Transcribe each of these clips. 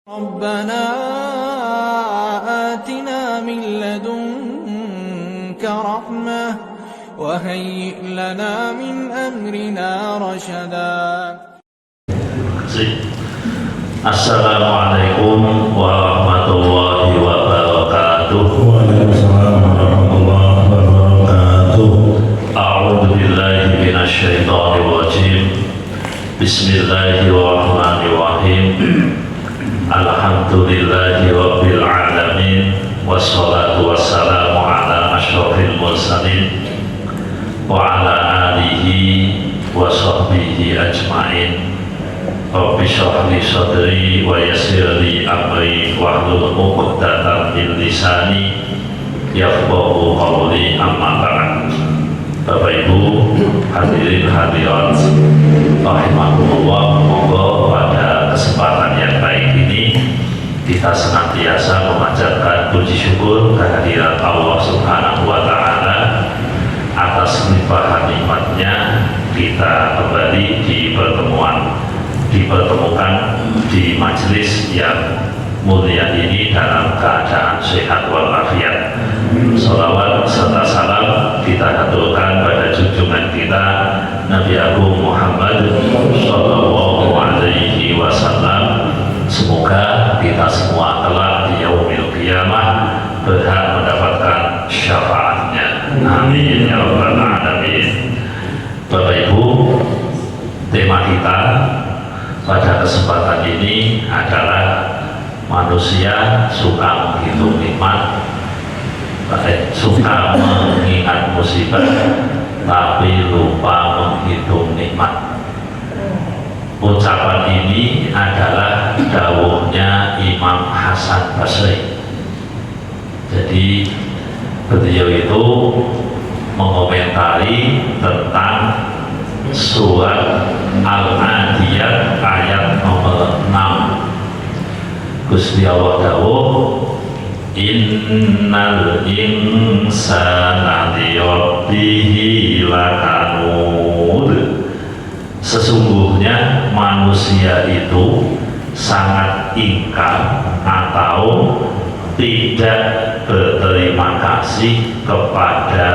ربنا آتنا من لدنك رحمة وهيئ لنا من أمرنا رشدا. Assalamualaikum warahmatullahi wabarakatuh. Waalaikumsalam warahmatullahi wabarakatuh. A'udzu billahi minasy syaithanir rajim. Bismillahirrahmanirrahim. Alhamdulillahi rabbil alamin. Wassalatu wassalamu ala asyrofil mursalin wa ala alihi wa sahbihi ajmain. Rabbi shrah li sadri wa yassir li amri wahlul 'uqdatam min lisani yafqahu qawli, amma ba'd. Bapak Ibu hadirin hadirat rahimakumullah, monggo pada kesempatan yang baik ini kita senantiasa memanjatkan puji syukur kehadirat Allah Subhanahu wa taala atas limpahan nikmatnya kita kembali dipertemukan di majelis yang mulia ini dalam keadaan sehat walafiat. Sholawat serta salam kita haturkan pada junjungan kita Nabi Agung Muhammad Sallallahu Alaihi Wasallam. Semoga kita semua kelak di yaumil qiyamah berhak mendapatkan syafaatnya. Amin ya rabbal alamin. Bapak Ibu, tema kita pada kesempatan ini adalah manusia suka menghitung nikmat, suka mengingat musibah, tapi lupa menghitung nikmat. Ucapan ini adalah dawuhnya Imam Hasan Basri. Jadi beliau itu mengomentari tentang surat Al-Adiyat ayat nomor 6. Gusti Allah dawuh, innal insana lirabbihi lakanud. Sesungguhnya manusia itu sangat ingkar atau tidak berterima kasih kepada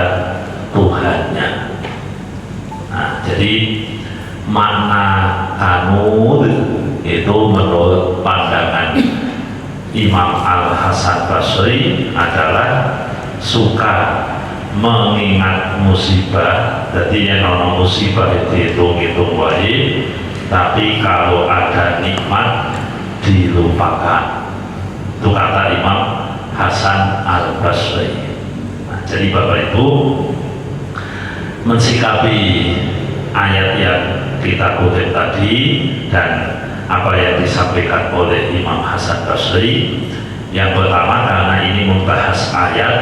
Tuhannya. Nah, jadi makna kanud itu menurut pandangan Imam Al-Hasan Basri adalah suka mengingat musibah. Jadi yang non musibah itu hitung wae, tapi kalau ada nikmat dilupakan. Itu kata Imam Hasan Al-Basri. Nah, jadi Bapak Ibu mensikapi ayat yang kita kutip tadi dan apa yang disampaikan oleh Imam Hasan Basri, yang pertama, karena ini membahas ayat,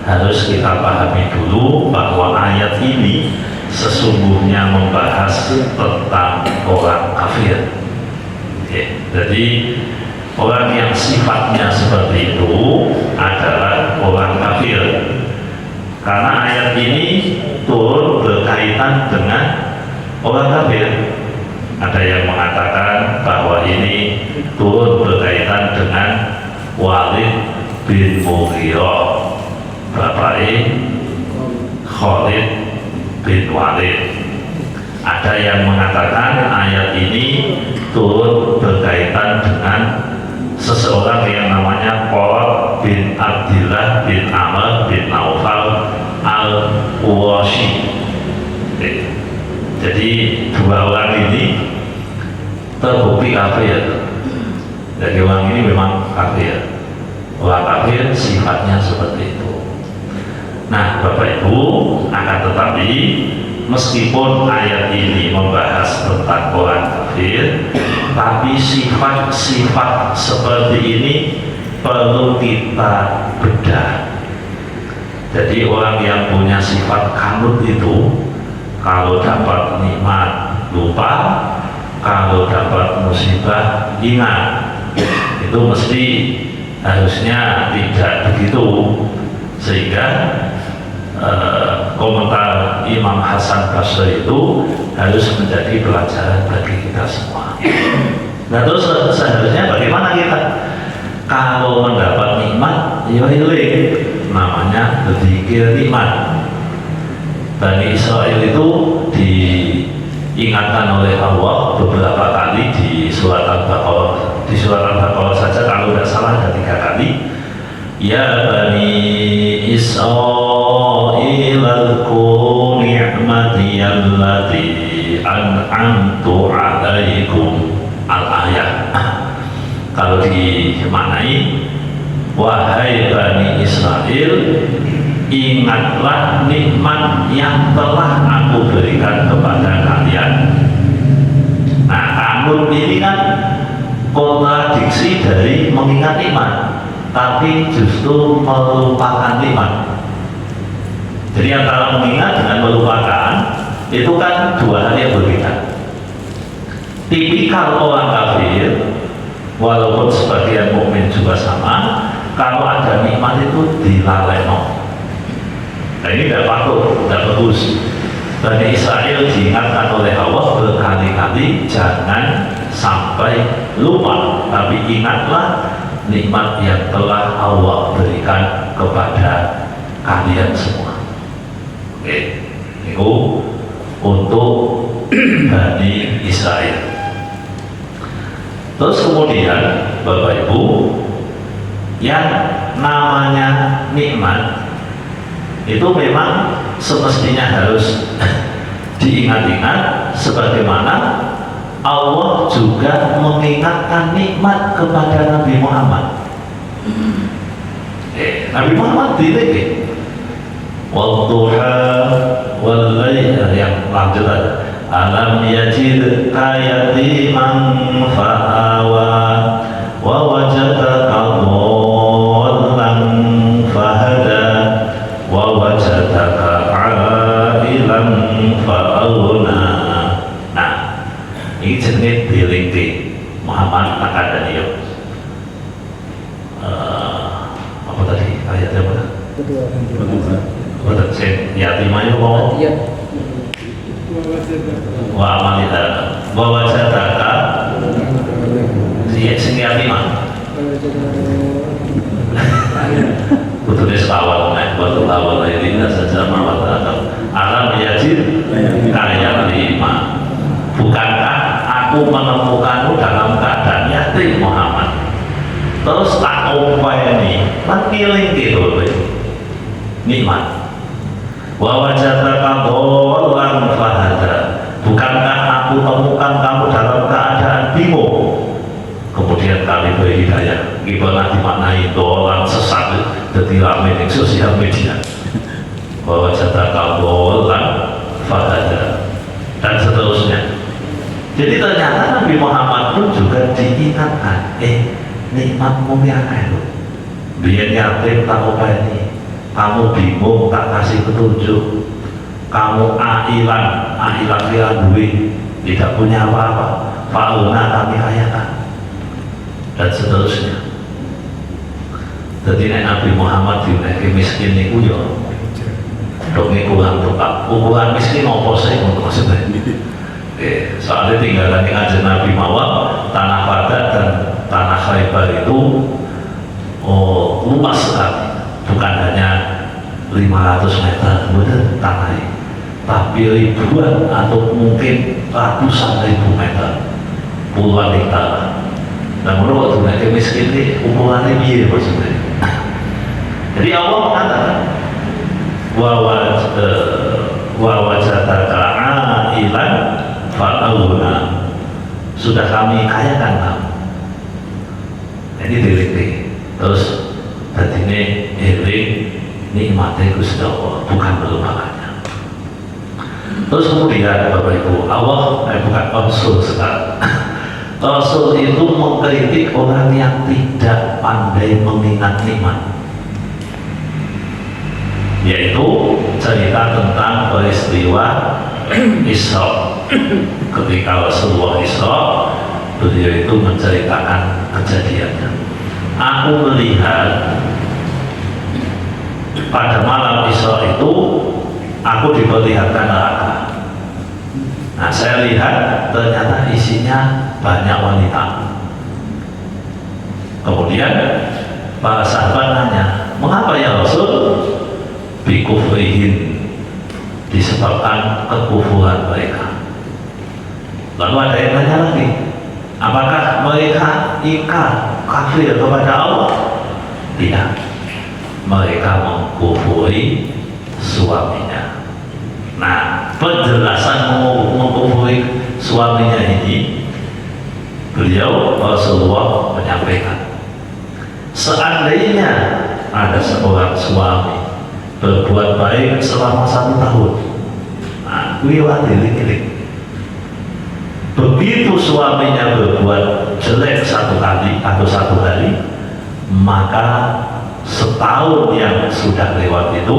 harus kita pahami dulu bahwa ayat ini sesungguhnya membahas tentang orang kafir. Oke. Jadi orang yang sifatnya seperti itu adalah orang kafir, karena ayat ini turun berkaitan dengan orang kafir. Ada yang mengatakan bahwa ini turun berkaitan dengan Walid bin Mughirah, bapaknya Khalid bin Walid. Ada yang mengatakan ayat ini turun berkaitan dengan seseorang yang namanya Qurrat bin Abdillah bin Amr bin Naufal al-Qurashi. Jadi dua orang ini terbukti kafir. Jadi orang ini memang kafir. Orang kafir sifatnya seperti itu. Nah, Bapak Ibu, akan tetapi meskipun ayat ini membahas tentang orang kafir, tapi sifat-sifat seperti ini perlu kita bedah. Jadi orang yang punya sifat kanut itu, kalau dapat nikmat lupa, kalau dapat musibah ingat. Itu mesti harusnya tidak begitu, sehingga komentar Imam Hasan Basri itu harus menjadi pelajaran bagi kita semua. Nah terus seharusnya bagaimana kita? ya iling namanya dzikir nikmat. Bani Israel itu diingatkan oleh Allah beberapa kali di surat Al-Baqarah. Di surat Al-Baqarah saja kalau tidak salah ada 3 kali. Ya Bani Israel adhkuru ni'mati allati an'amtu 'alaikum al-ayat. Kalau dimaknai, wahai Bani Israel, ingatlah nikmat yang telah aku berikan kepada kalian. Nah, kanun ini kan kontradiksi dari mengingat nikmat, tapi justru melupakan nikmat. Jadi antara mengingat dengan melupakan itu kan 2 hal yang berbeda. Tipikal orang kafir, walaupun sebagian mukmin juga sama, kalau ada nikmat itu dilaleno. Nah ini tidak patut, tidak bagus. Bani Israel diingatkan oleh Allah berkali-kali jangan sampai lupa, tapi ingatlah nikmat yang telah Allah berikan kepada kalian semua. Oke, itu untuk Bani Israel. Terus kemudian Bapak Ibu, yang namanya nikmat itu memang semestinya harus diingat-ingat, sebagaimana Allah juga mengingatkan nikmat kepada Nabi Muhammad. Nabi Muhammad dilebih wadduha wal lail, yang lanjut ada alam yajidka yatiman fa'awa wa wajadaka dhallan fahada wa wajadaka 'ailan fa'aghna. Nah, ini jenis dilingti Muhammad Akadaniyo. Apa tadi ayatnya apa? Betul, yatimanya mau wa amalita wa wajadaka sing yatimah betul sekawal naik betul awal ini saja mawataka alam yajid kaya 5. Bukankah aku menemukanmu dalam keadaan yatim Muhammad, terus tak umpayani tak kiling gitu nikmat. Wa wajadaka dhallan fahada, bukankah aku temukan kamu dalam keadaan bingung, kemudian kami beri hidayah. Gimana dimaknai dhallan sesat, jadi rame di sosial media. Wa wajadaka dhallan fahada dan seterusnya. Jadi ternyata Nabi Muhammad pun juga diingatkan, nikmatmu yang itu biar yatim tak upaya, kamu bingung tak kasih petunjuk, kamu ailan dia duit tidak punya apa-apa, fauna kami ayakan, dan seterusnya. Jadi Nabi Muhammad diunaiki miskin niku yo dongeng kurang tepat. Ukuran miskin apa sih untuk maksudnya? Soalnya tinggalan aja Nabi mawar tanah Badak dan tanah Khaybar itu luas sekali. Bukan hanya 500 meter betul tanahnya, tapi ribuan atau mungkin ratusan ribu meter, puluhan hektar. Nah menurut waktu miskin ini ukurannya biaya maksudnya. Jadi Allah mengatakan wa wajadaka ailan fa'aghna, sudah kami kayakan kamu. Ini diri terus dan ini nikmatnya Gusti Allah, bukan melupakannya. Terus kemudian Bapak Ibu, Allah bukan Rasul sekarang. Rasul itu mengkritik orang yang tidak pandai mengingat nikmat, yaitu cerita tentang peristiwa Isra. Ketika Rasulullah Isra, beliau itu menceritakan kejadiannya. Aku melihat pada malam Isra itu aku diperlihatkan neraka. Nah saya lihat ternyata isinya banyak wanita. Kemudian para sahabat nanya, Mengapa ya Rasul? Bikufrihin, disebabkan kekufuran mereka. Lalu ada yang tanya lagi, apakah mereka ingkar kafir kepada Allah? Tidak, mereka mengkufuri suaminya. Nah, penjelasan mengkufuri suaminya ini, beliau Rasulullah menyampaikan, seandainya ada seorang suami berbuat baik selama 1 tahun, nah, beliau diling-iling. Begitu suaminya berbuat jelek 1 kali atau 1 hari, maka setahun yang sudah lewat itu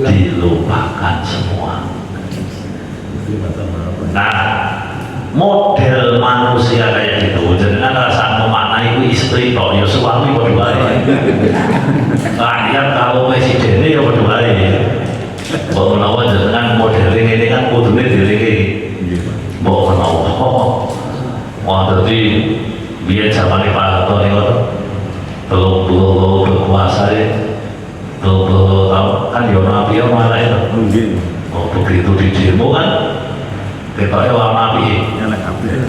dilupakan semua. Nah, model manusia kayak gitu, jangan rasa memaknai itu istri toh, ya suami berdua ya. Rakyat kalau presidennya ya berdua ya. Bahwa menawa jangan modeling ini kan kudunya dilingi. Bahwa menawa, wah jadi biar zaman Pak Harto ini belum berkuasa ya, belum tahu kan ya nabi ya malah itu. Oh begitu di demo kan, kita warna api.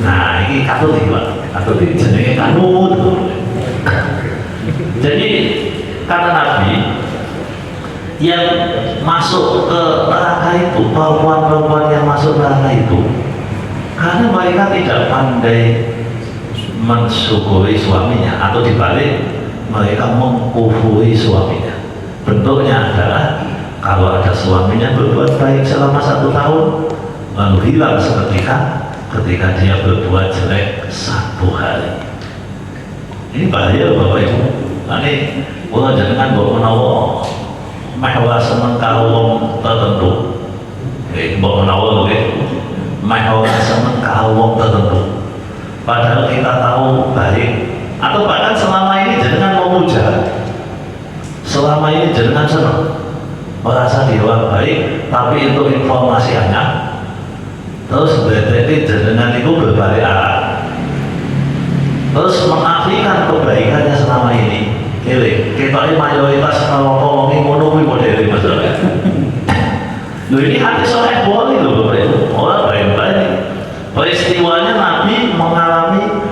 Nah ini Katolik Pak, Katolik jenenge kanut. Jadi kata Nabi, yang masuk ke neraka itu, perempuan-perempuan yang masuk neraka itu, karena mereka tidak pandai mensyukuri suaminya, atau dibalik mereka mengkufuri suaminya. Bentuknya adalah kalau ada suaminya berbuat baik selama 1 tahun, lalu hilang seketika ketika dia berbuat jelek 1 hari. Ini bahaya Bapak Ibu. Ini wah jangan bawa menawa mehwa seneng karo wong tertentu. Bawa menawa mehwa seneng karo wong tertentu. Padahal kita tahu baik, atau bahkan selama ini jangan memuja, selama ini jangan senang, merasa dia baik, tapi itu informasi hanya terus berarti jangan itu berbalik arah, terus menafikan kebaikannya selama ini. Kita ini mayoritas kalau ngomongin monomi modeli masalah. Loh ini hati soleh boleh loh Bapak Ibu, orang baik-baik. Peristiwanya Nabi mengalami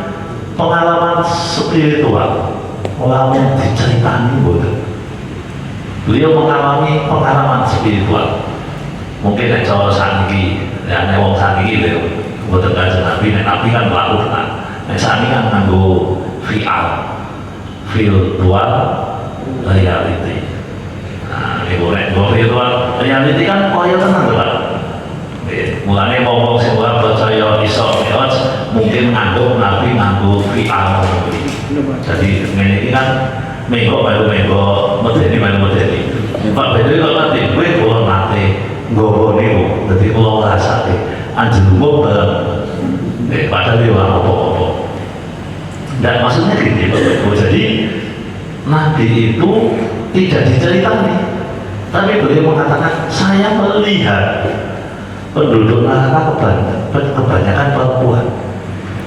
pengalaman spiritual, orang diceritani bodoh. Beliau mengalami pengalaman spiritual. Mungkin nek cara saniki, ya nek wong saniki lho, boten kanjeng Nabi, nek Nabi kan mlaku tenan. Nek saniki kan nganggo VR, virtual reality. Nah, ini boleh virtual reality kan koyo tenan to, Pak. Mulanya ngomong sing ora percaya iso mi'raj mungkin ngangguk Nabi nganggo VR. Jadi ngene iki kan mengko baru mengko medeni. Pak Bedo kok nanti kowe kula nate nggowo niku dadi kula ngrasake anjlungguh bareng. Padahal yo ora apa-apa. Dan maksudnya gini Bapak Ibu, jadi Nabi itu tidak diceritani, tapi beliau mengatakan saya melihat penduduk neraka kebanyakan perempuan.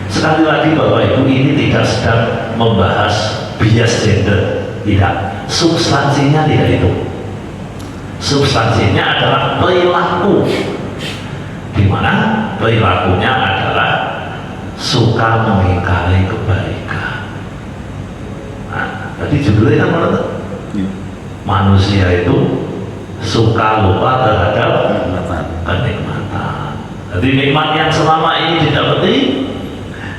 Sekali lagi Bapak Ibu, ini tidak sedang membahas bias gender, tidak. Substansinya tidak itu. Substansinya adalah perilaku, di mana perilakunya adalah suka mengingkari kebaikan. Nah, tadi judulnya kan mana? Manusia itu suka lupa terhadap kenikmatan. Jadi nikmat yang selama ini didapati,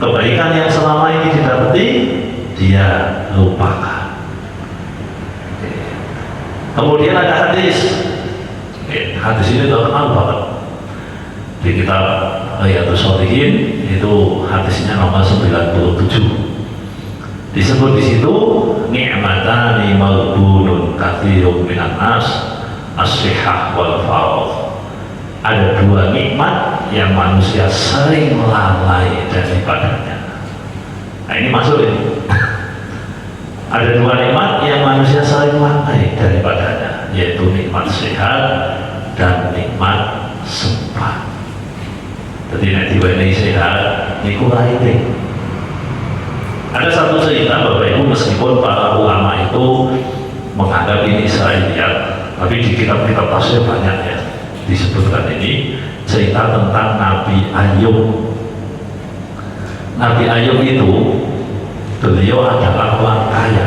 kebaikan yang selama ini didapati, dia lupakan. Kemudian ada hadis. Hadis ini terkenal banget di kitab Riyadhus Shalihin, itu hadisnya nomor 97. Disebut di situ ni'matani maghbunun katsirun minan nas as-sihah wal faragh. Ada 2 nikmat yang manusia sering lalai daripadanya. Nah ini masuk ini. Ada 2 nikmat yang manusia sering lalai daripadanya, yaitu nikmat sehat dan nikmat sempat. Jadi nek diwenehi sehat niku raine. Ada satu cerita Bapak Ibu, meskipun para ulama itu menganggap ini Israiliyat, tapi di kitab-kitab tafsir banyak ya disebutkan ini cerita tentang Nabi Ayub. Nabi Ayub itu beliau adalah orang kaya,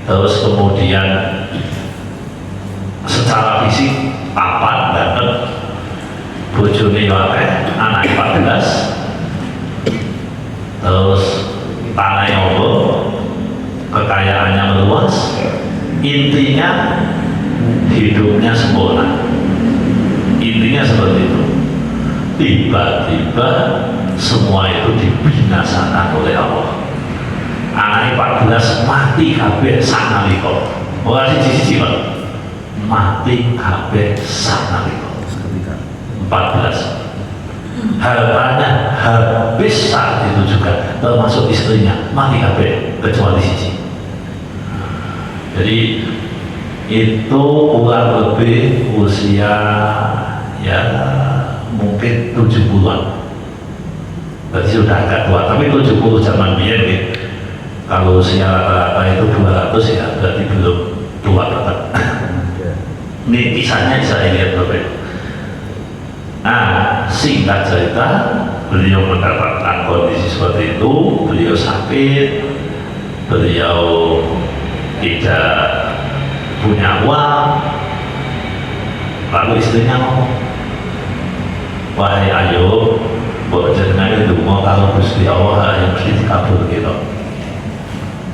terus kemudian secara fisik tampan banget, bojone akeh, anak 14, terus tanahnya ombok, kekayaannya meluas, intinya hidupnya sempurna, intinya seperti itu. Tiba-tiba semua itu dibinasakan oleh Allah. Anak 14 mati kabeh sanalika. Ora siji-siji Pak. Mati kabeh sanalika. 14. Hartanya habis saat itu juga, termasuk istrinya mati kabeh kecuali siji. Jadi itu kurang lebih usia ya mungkin 70-an. Berarti sudah agak tua, tapi 70 zaman biyen gitu. Kalau usia rata-rata itu 200 ya berarti belum tua banget. Ini kisahnya saya lihat Bapak. Nah, singkat cerita, beliau mendapatkan kondisi seperti itu, beliau sakit, beliau tidak punya uang, lalu istrinya ngomong, wahai Ayub, buat jenengan itu mau kalau Gusti Allah yang mesti dikabul gitu.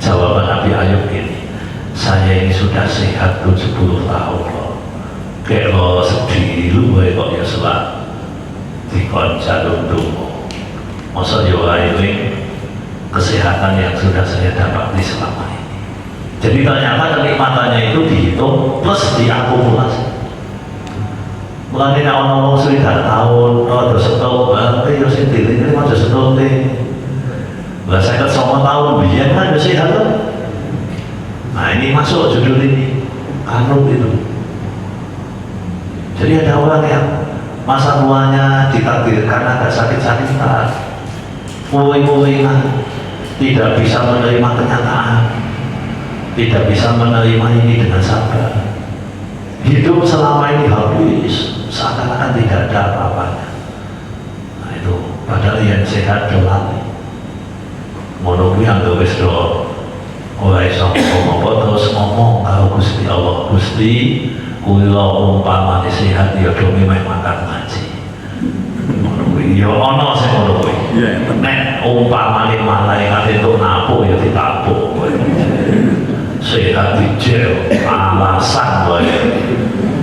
Jawaban Nabi Ayub ini, saya ini sudah sehat 70 tahun kok. Kayak lo sedih lu kok ya selak dikon jalur dungo. Masa ya ini kesehatan yang sudah saya dapati selama ini. Jadi ternyata kenikmatannya itu dihitung plus diakumulasi. Mulane nek ana wong swidak tahun, ora setahun, berarti yo sing dilingkir aja setahun deh. Lah 59 tahun biyen kan masih halo. Nah, ini masuk judul ini. Kanut itu. Jadi ada orang yang masa tuanya ditakdirkan agak sakit-sakitan, puing-puingan, tidak bisa menerima kenyataan, tidak bisa menerima ini dengan sabar. Hidup selama ini habis, seakan-akan tidak ada apa-apanya. Nah itu, padahal yang sehat dolali. Ngono kuwi anggere wis do ora iso ngomong terus ngomong karo Gusti Allah. Gusti, kula umpamane sehat ya do meh makan ngaji. Ngono kuwi ya ana sing ngono kuwi. Nek umpamane malaikat itu napuk ya ditapuk. Sehat dijel alasan wae.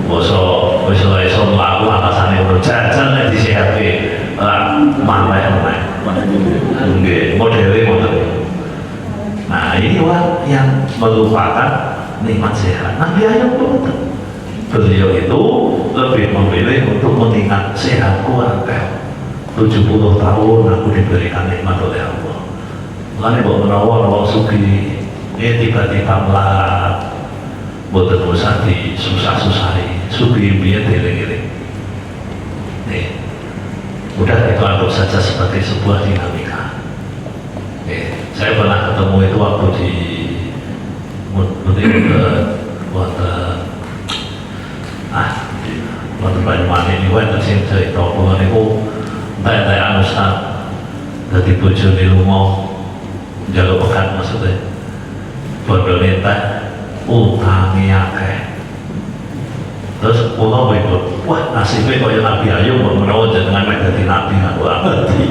Bosok wis ora iso mlaku alasane ora jajan nek disehate malaikat. Nggih, modele ngoten. Nah, ini orang yang melupakan nikmat sehat. Nabi Ayub itu beliau itu lebih memilih untuk mengingat sehatku akeh. 70 tahun aku diberikan nikmat oleh Allah. Mulane mbok menawa wong sugih tiba-tiba melarat, mboten usah disusah-susahi. Sugih biyen dieling-eling. Nih, udah itu anggap saja sebagai sebuah dinamika. Saya pernah ketemu itu waktu di waktu Banyuwangi ini wonten sing cerita kula niku entek-entekan Ustaz dadi bojone lunga njaluk pekan maksudnya bondone entek utange akeh. Terus kula mikir, wah nasibnya kaya Nabi Ayub menawa jenengan mek dadi nabi aku ngerti.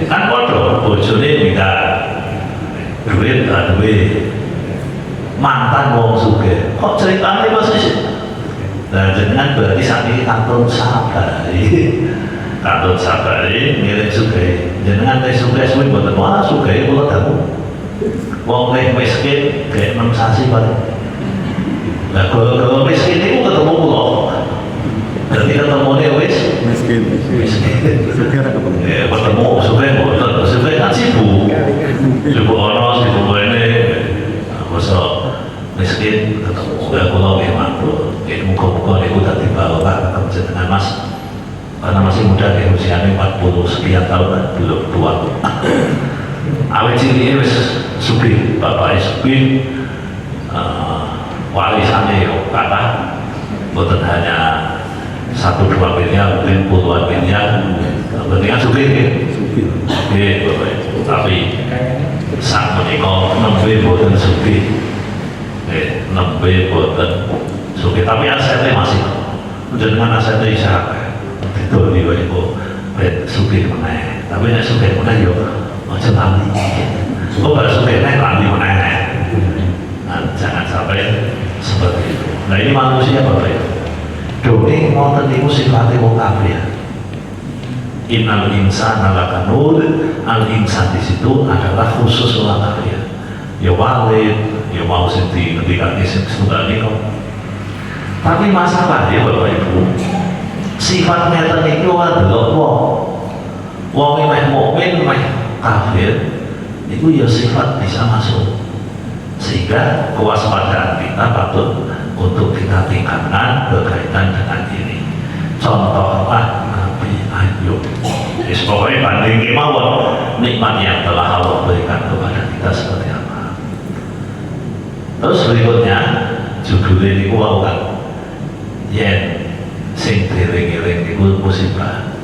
Kan padha bojone minta duit mantan wong sugih. Kok ceritane persis? Nah jenengan berarti sakniki kantun sabari. Kantun sabari mirip sugih. Jenengan teh sugih suwi mboten wah sugih kula dangu. Wong miskin gek 6 sasi paling. Nah, kalau miskin itu ketemu pulau, jadi ketemunya wis miskin. Sekarang ketemu. Ya, ketemu suka kan sibuk ono sibuk ini, masa miskin ketemu. Ya pulau memang tuh, ini muka-muka ini udah tiba-tiba ketemu dengan Mas, karena masih muda nih usianya 40 sekian tahun kan belum tua. awet cilik wis sugih, bapake sugih, warisannya yo kata, bukan hanya 1-2 miliar, mungkin puluhan miliar, pentingnya sugih ya. Oke, tapi saat menikah nembe boten sugih, nembe boten sugih, tapi asetnya masih, jenengan asetnya isyak, itu dia itu sugih meneh, tapi nek sugih meneh yo aja lali, baru sugih meneh lali meneh, jangan sampai seperti itu. Nah ini manusia Bapak Ibu, dongeng ngoten niku sifatnya wong kafir. Innal insana lakanut, al insan di situ adalah khusus orang kafir. Ya walid, ya mau senti ketika isim sudah nikah. Tapi masalahnya Bapak Ibu, sifat ngeten iki ora delok wong. Wong meh mukmin meh kafir, itu ya sifat bisa masuk. Sehingga kewaspadaan kita patut untuk kita tingkatkan berkaitan dengan ini. Contohlah Nabi Ayub. Pokoknya banding kemauan nikmat yang telah Allah berikan kepada kita seperti apa. Terus berikutnya judul ini kan yen sing diring-iring itu musibah.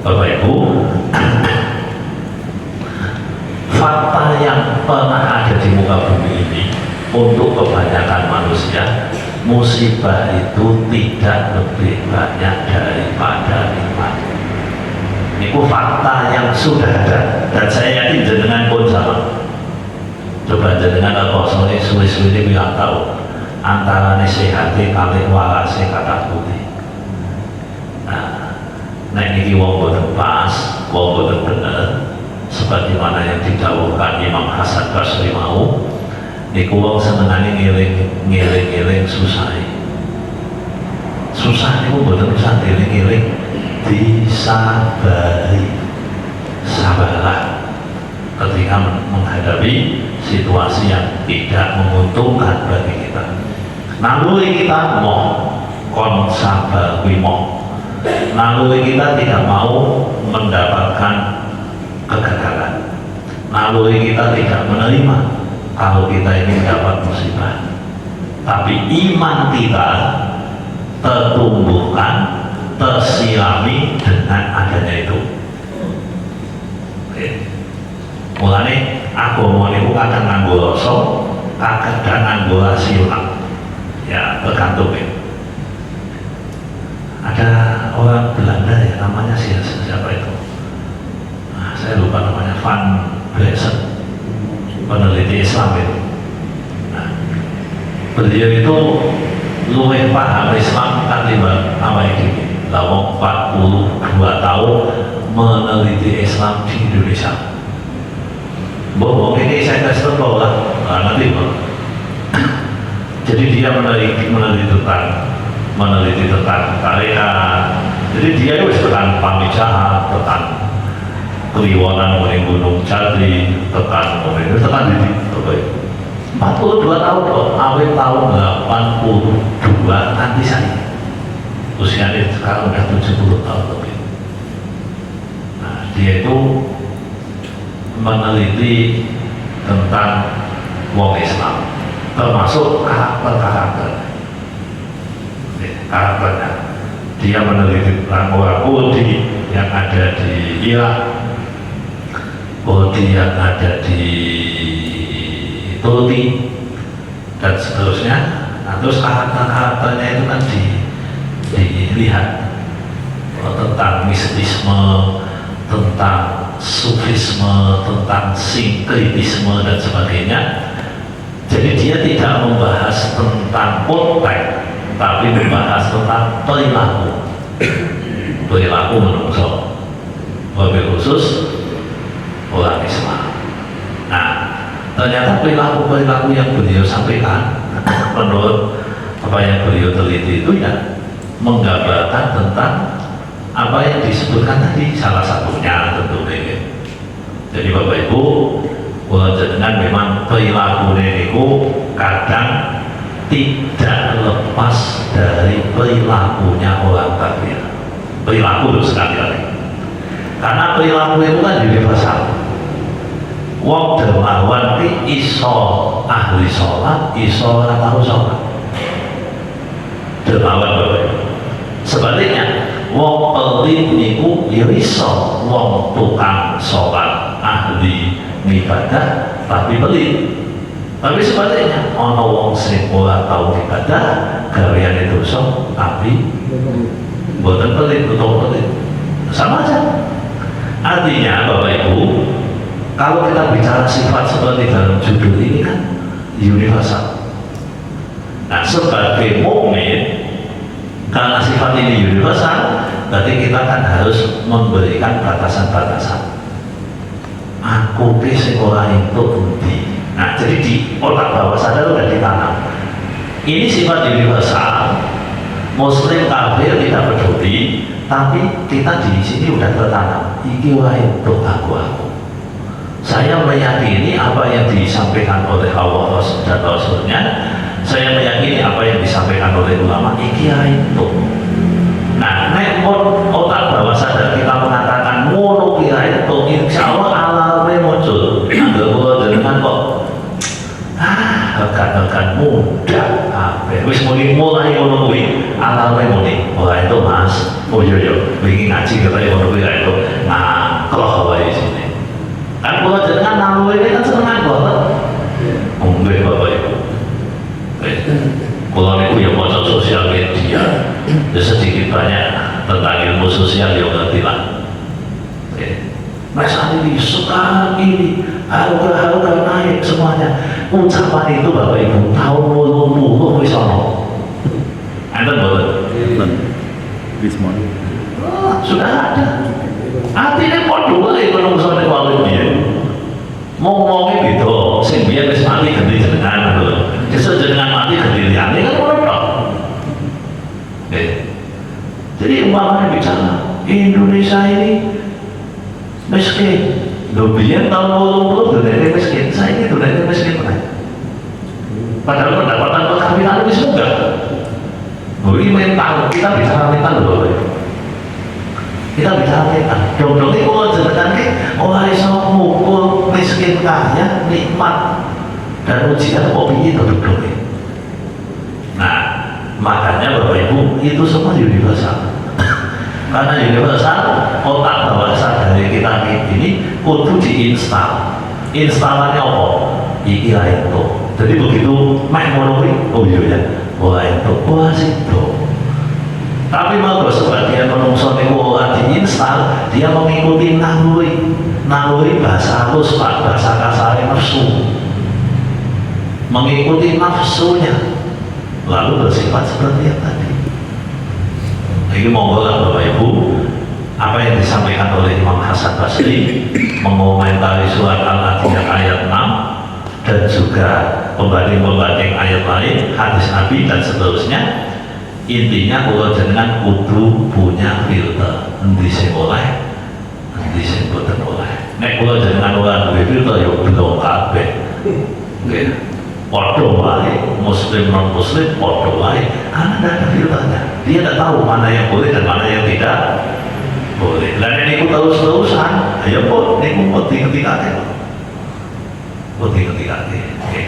Bapak Ibu, fakta yang pernah ada di muka bumi ini untuk kebanyakan manusia, musibah itu tidak lebih banyak daripada nikmat. Itu fakta yang sudah ada, dan saya yakin jenengan pun sama. Coba jenengan apa soalnya suwi-suwi ini bilang tahu antara sehati kali walase kata putih. Nah, ini wong boten pas, wong boten bener, sebagaimana yang didhawuhkan Imam Hasan Basri mau. Niku wong senengane ngiling susah. Susah niku boten usah dieling-eling, disabari. Sabarlah ketika menghadapi situasi yang tidak menguntungkan bagi kita. Naluri kita mau kon sabar wimo. Naluri kita tidak mau mendapatkan kegagalan. Naluri kita tidak menerima kalau kita ini mendapat musibah, tapi iman kita tertumbuhkan, tersirami dengan adanya itu. Mulane agama niku kadang nganggo rasa, kadang nganggo rasional. Ya tergantung ya. Ada orang Belanda ya namanya siapa itu? Nah, saya lupa namanya, Van Belsen, peneliti Islam itu. Nah, beliau itu luwih paham Islam kan tiba apa ini. Lawang 42 tahun meneliti Islam di Indonesia. Bohong ini saya kasih tahu lah, nanti bang. Jadi dia meneliti tentang tarikat. Jadi dia itu tentang pamijahan, tentang kliwonan mengenai Gunung Jati, tentang di 42 tahun kok, awal tahun 82 nanti saya usianya sekarang udah 70 tahun lebih. Nah, dia itu meneliti tentang wong Islam, termasuk karakternya. Dia meneliti orang Kudi yang ada di Irak, Kudi yang ada di Turki, dan seterusnya. Nah, terus karakternya itu kan dilihat tentang mistisme, tentang sufisme, tentang sinkritisme dan sebagainya. Jadi dia tidak membahas tentang konteks, tapi membahas tentang perilaku manusia, wabil khusus orang Islam. Nah, ternyata perilaku yang beliau sampaikan menurut apa yang beliau teliti itu ya menggambarkan tentang apa yang disebutkan tadi, salah satunya tentu ini. Jadi Bapak Ibu, jenengan memang perilaku niku kadang tidak lepas dari perilakunya orang kafir. Perilaku itu sekali lagi. Karena perilaku itu kan universal. Wong dermawan ki iso ahli sholat, iso ora tahu sholat. Dermawan Bapak. Sebaliknya, wong pelit niku ya iso wong tukang sholat, ahli ibadah tapi pelit. Tapi sebaliknya, ana wong sing ora tau ibadah, gaweane dosa tapi mboten pelit utawa pelit. Sama aja. Artinya Bapak Ibu, kalau kita bicara sifat seperti dalam judul ini kan universal. Nah, sebagai mukmin, karena sifat ini universal, berarti kita kan harus memberikan batasan-batasan. Aku ki sing ora entuk endi. Nah, jadi di otak bawah sadar sudah ditanam. Ini sifat universal. Muslim kafir tidak peduli, tapi kita di sini udah tertanam. Iki wae untuk aku. Saya meyakini apa yang disampaikan oleh Allah dan Rasulnya. Saya meyakini apa yang disampaikan oleh ulama. Iki itu. Nah, nek otak bawah sadar kita mengatakan ngono kira itu, insya Allah alarmnya muncul. Kalau dengan kok rekan-rekan muda wis mulai ngono kuwi alarmnya muni. Wah itu Mas, oh iya wingi ngaji katanya ngono kuwi itu. Nah, kalau wae sini. Kan kalau jenengan nalu ini kan seneng banget. Nggih Bapak Ibu. Kalau niku ya maca sosial media, ya sedikit banyak tentang ilmu sosial ya ngerti lah. Mas ini suka ini harga naik semuanya. Ucapan itu Bapak Ibu tahun 20 wis ono. Enten boten? Sudah ada. Artinya padha wae menungso nek wae piye. Ngomongnya beda, sing biyen wis mati ganti jenengan lho. Sesuk jenengan mati ganti liyane kan ora tok. Jadi umpamanya bicara Indonesia ini miskin. Lho biyen tahun 80 dene miskin, saiki dene miskin meneh. Padahal pendapatan per kapita wis munggah. Ini mental, kita bicara mental lho. Kita bicara mental. Dong itu kalau jenengan ki ora iso mukul miskin kaya nikmat dan ujian kok piye to dong. Nah, makanya Bapak Ibu itu semua universal. Karena universal, otak bawah sadar kita ini kudu diinstal. Instalannya apa? Iki itu. Jadi begitu main monopoli, oh iya ya, wah situ. Tapi mau sebagian menungso niku ora diinstal, dia mengikuti naluri bahasa halus Pak, bahasa kasar nafsu. Mengikuti nafsunya, lalu bersifat seperti yang tadi. Ini monggo lah Bapak Ibu, apa yang disampaikan oleh Imam Hasan Basri mengomentari surat Al-Adiyah ayat 6 dan juga pembanding-pembanding ayat lain, hadis Nabi dan seterusnya. Intinya kalau jenengan kudu punya filter, endi sing oleh, endi sing boten oleh. Nek kalau jenengan ora duwe filter ya belum kabeh. Nggih. Padha wae, muslim non muslim padha wae, karena tidak ada filternya. Dia tidak tahu mana yang boleh dan mana yang tidak boleh. Dan niku terus-terusan, ayo kok niku putih ketikake. Oke,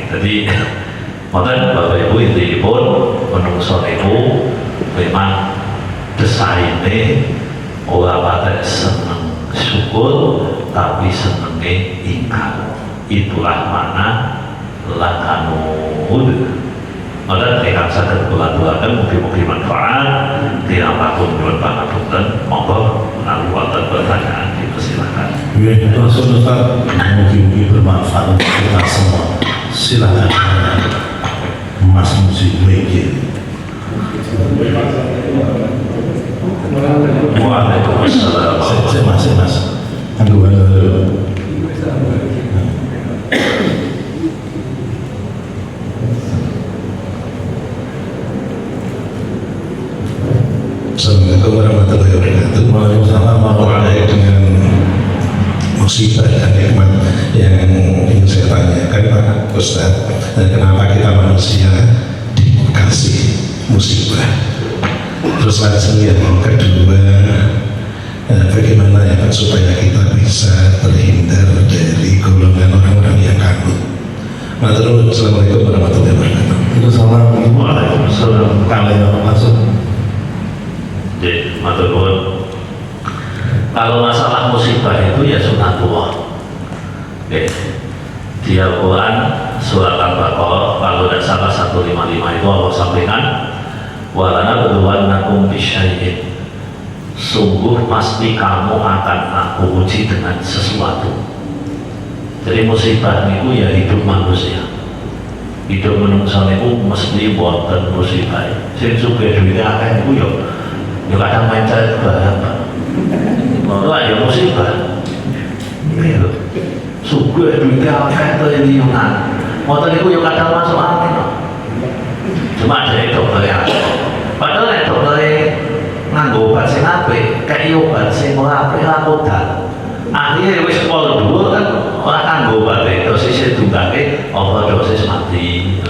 jadi maka Bapak Ibu intinipun menungso niku memang desaine ora patek seneng syukur tapi senenge ingkar. Itulah mana lakanud. Maka ingkang saged kula aturaken mugi-mugi manfaat tinapakun nyuwun pangapunten. Monggo menawi wonten pertanyaan dipersilakan. Nggih, terus Ustaz, mungkin bermanfaat untuk kita semua. Silakan Mas Musi Wege. Waalaikumsalam. Mas. Halo. Assalamualaikum warahmatullahi wabarakatuh. Waalaikumsalam warahmatullahi wabarakatuh. Dengan musibah dan nikmat yang ingin saya tanyakan Pak Ustaz, dan kenapa kita manusia dikasih musibah. Terus langsung yang kedua, bagaimana ya Pak supaya kita bisa terhindar dari golongan orang-orang yang kabur. Assalamualaikum warahmatullahi wabarakatuh. Waalaikumsalam. Kalau yang masuk, Jadi, matur nuwun. Kalau masalah musibah itu ya sunatullah. Di Al-Quran surat Al-Baqarah kalau tidak salah 155 itu Allah sampaikan walanabluwannakum bisyai'in, sungguh pasti kamu akan aku uji dengan sesuatu. Jadi musibah itu ya hidup manusia. Hidup manusia itu mesti wonten musibah. Sing sugih duwite akeh niku ya kadang main cari barang. Ora ya musibah. Iki lho. Sugih duwite akeh triliunan. Motor niku ya kadang masuk angin. Cuma ada dokter ya. Padahal nek dokter nganggo obat sing apik, kaya obat sing ora apik ora kodal. Akhirnya wis pol dhuwur kan ora kanggo obat terus isih dungake overdosis mati.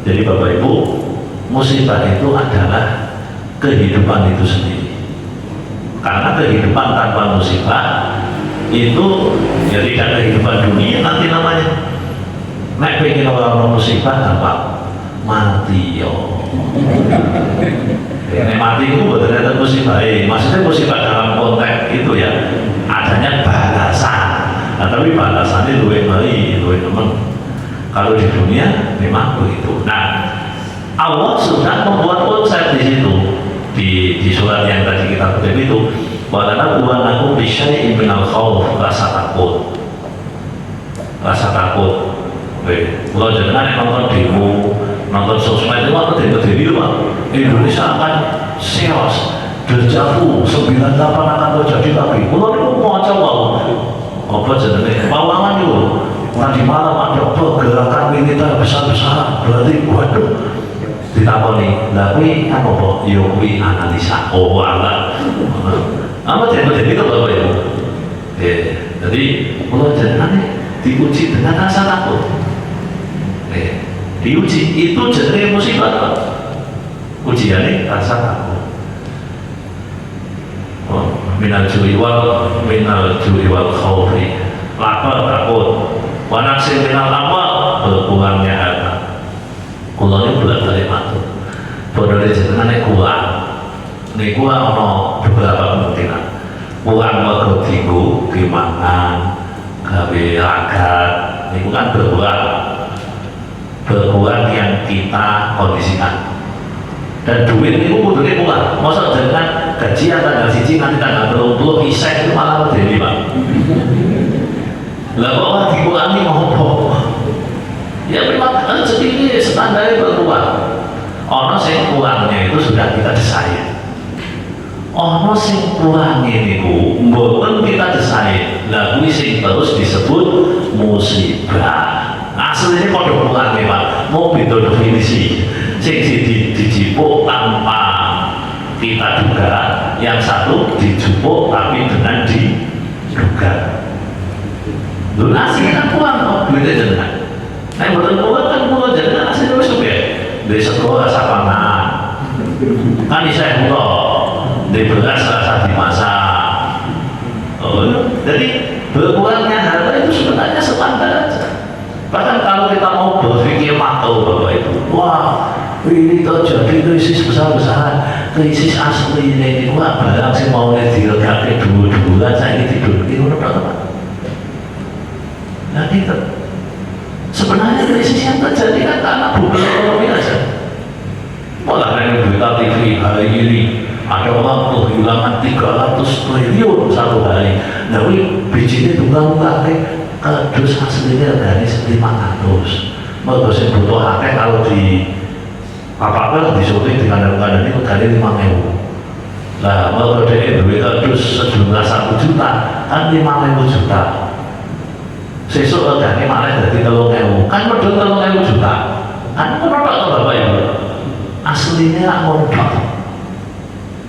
Jadi Bapak Ibu, musibah itu adalah kehidupan itu sendiri. Karena kehidupan tanpa musibah itu ya tidak kehidupan dunia nanti namanya. Nek pengen orang musibah gampang mati yo. Nek mati itu betul betul musibah. Maksudnya musibah dalam konteks itu ya adanya balasan. Nah, tapi balasannya luwih meri, luwih nemen. Kalau di dunia memang begitu. Nah, Allah sudah membuat konsep di situ di surat yang tadi kita kutip itu. Walanabluwannakum bisyai'in minal khauf, rasa takut. Rasa takut. Kalau jangan nonton demo, nonton sosmed itu apa demo-demo Pak? Indonesia akan seos, dejavu 98 akan terjadi lagi. Kalau itu mau coba apa jenenge pawangan itu tadi malam ada pergerakan militer besar-besaran, berarti waduh ditakoni, tapi apa Pak? Ya kuwi analisa. Oh Allah. Apa demo-demo itu Bapak Ibu? Jadi kalau jangan diuji dengan rasa takut. Diuji itu jenis musibah Pak. Ujiannya rasa takut. Minal ju'i wal khawfi, lapar takut. Wa naqsin minal amal, berkurangnya harta. Kula ini bulan dari matur. Bodone jenengane kurang. Niku ana beberapa kemungkinan. Kurang mergo dienggo, dimangan, gawe ragat, niku kan berkurang yang kita kondisikan. Dan duit itu kudune kurang. Masa dengan gajian tanggal 1 nanti tanggal 30 isek itu malah medeni Pak. Lah kok dikurangi ngopo? Ya memang rezeki ini standarnya berkurang. Ono sing kurangnya itu sudah kita desain. Ono sing kurangnya niku mboten kita desain. Lah kuwi sing terus disebut musibah. Aslinya kode kurangnya Pak, mau beda definisi. Sing dijipuk tanpa kita duga, yang satu dijupuk tapi dengan diduga. Lu aslinya kan kurang kok, beda jenengan. Nah betul kurang kan kurang jenengan aslinya wis oke. Di sekolah rasa pangan, kan bisa buka. Di beras rasa dimasak. Jadi berkurangnya harga itu sebenarnya standar aja. Bahkan kalau kita mau berpikir makro Bapak Ibu, wah ini terjadi krisis besar-besaran, krisis asli ini wah barang sih mau diregake dulu-duluan saya ini tidur ini udah berapa? Nah itu sebenarnya krisis yang terjadi kan karena bukan ekonomi aja. Malah yang berita TV hari ini ada orang kehilangan 300 triliun satu hari. Nah ini bijinya tunggang-tunggang kardus aslinya dari 500. Mereka sing butuh akeh kalau di apa-apa disuntik dengan kandang itu dari 5.000. Nah, mereka dari duit kardus sejumlah 1 juta kan 5.000 juta. Sesuk regane malah dari 3.000. Kan medhot 3.000 juta. Kan menodok to Bapak Ibu. Aslinya menodok.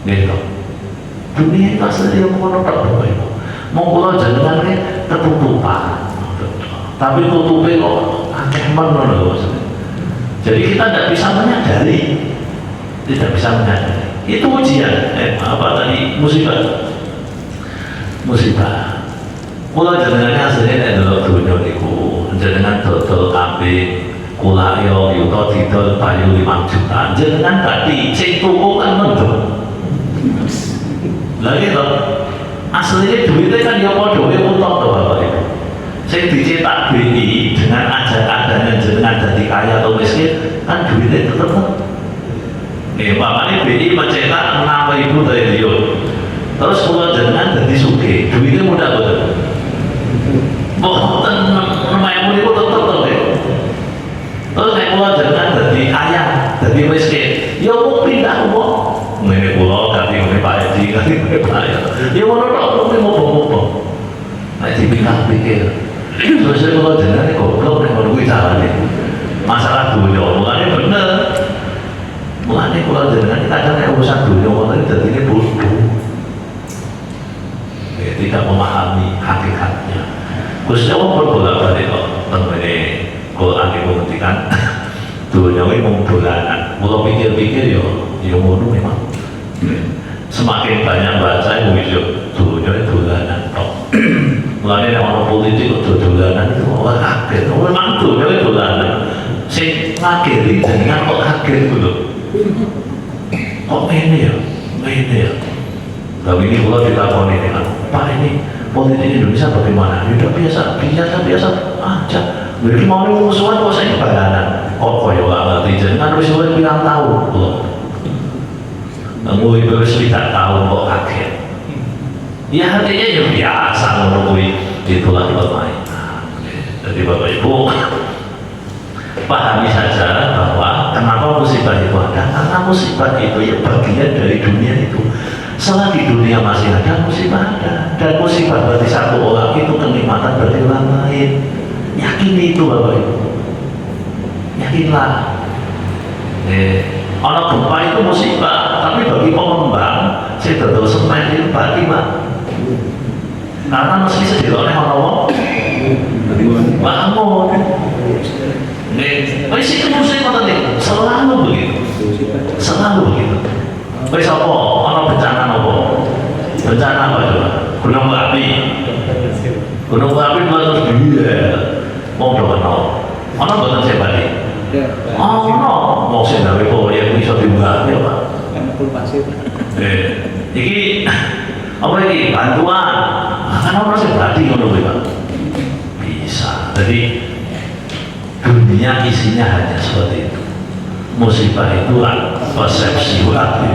Gitu. Dunia itu aslinya menodok Bapak Ibu. Mau kula jenengan ketutupan, tapi tutupnya kok akeh men ngono lho. Jadi kita tidak bisa menyadari, Itu ujian, apa tadi, musibah. Kula jenengan asline nek delok donya niku, jenengan dodol kambing, kula yo yuta didol payu 5 juta. Jenengan berarti sing tuku kan mendung. Lah gitu. Aslinya duitnya kan ya padha wae utok to Bapak Ibu. Sing dicetak BI dengan adanya jenengan dadi kaya atau miskin kan duitnya tetep. Bapaknya BI mencetak 6.000 triliun. Terus kula jenengan dadi sugih, duitnya mudah betul. Boten lumayan itu tetep to. Terus nek kula jenengan dadi kaya, dadi miskin, ya mung pindah wong. Ngene kula ganti ngene Pak Edi, ganti ngene Pak. Ya ngono tok mung mupo-mupo. Nek dipikir-pikir, terus kula jenengan goblok nek ngono kuwi carane. Masalah dunya, mulane bener. Mulane kula jenengan kadang nek urusan dunya ngono dadine bodoh. Tidak memahami hakikatnya. Gusti Allah berbolak-balik kok tengene Quran itu ngendikan dunia ini mau dolanan. Kalau pikir-pikir ya ngono memang. Semakin banyak baca itu dunia itu dolanan tok. Mulane nek ana politik kok dolanan itu ora kaget. Memang dunia itu dolanan. Sing ngakiri jenengan kok kaget lho. Kok ngene ya? Lalu ini kalau ditakoni dengan Pak, ini politik Indonesia bagaimana? Udah biasa aja. Jadi mau musuhan kok saya balanan. Kok ya nggak ngerti jenengan wis bilang tahu loh. Ngomong wis tidak tahu kok kaget. Ya artinya ya biasa ngomong itulah permainan. Jadi Bapak Ibu pahami saja bahwa kenapa musibah itu ada, karena musibah itu ya bagian dari dunia itu. Selagi dunia masih ada, musibah ada. Dan musibah berarti satu orang itu kenikmatan bagi orang lain. Yakini itu Bapak Ibu. Yakinlah. Orang gempa itu musibah, tapi bagi pengembang, saya dodol semen itu berarti Pak. Karena mesti sedih oleh orang bangun. Wis itu musuhnya penting. Selalu begitu. Wis apa? Ana bencana apa? Bencana apa coba? Gunung api. Gunung api terus dia. Wong do kenal. Ana boten sebati. Ana mau sing gawe proyek iso diunggah ya, Pak. Full pasir. Iki apa iki bantuan? Kan ora sebati ngono kuwi, Pak. Bisa. Jadi dunia isinya hanya seperti itu. Musibah itu persepsi hati.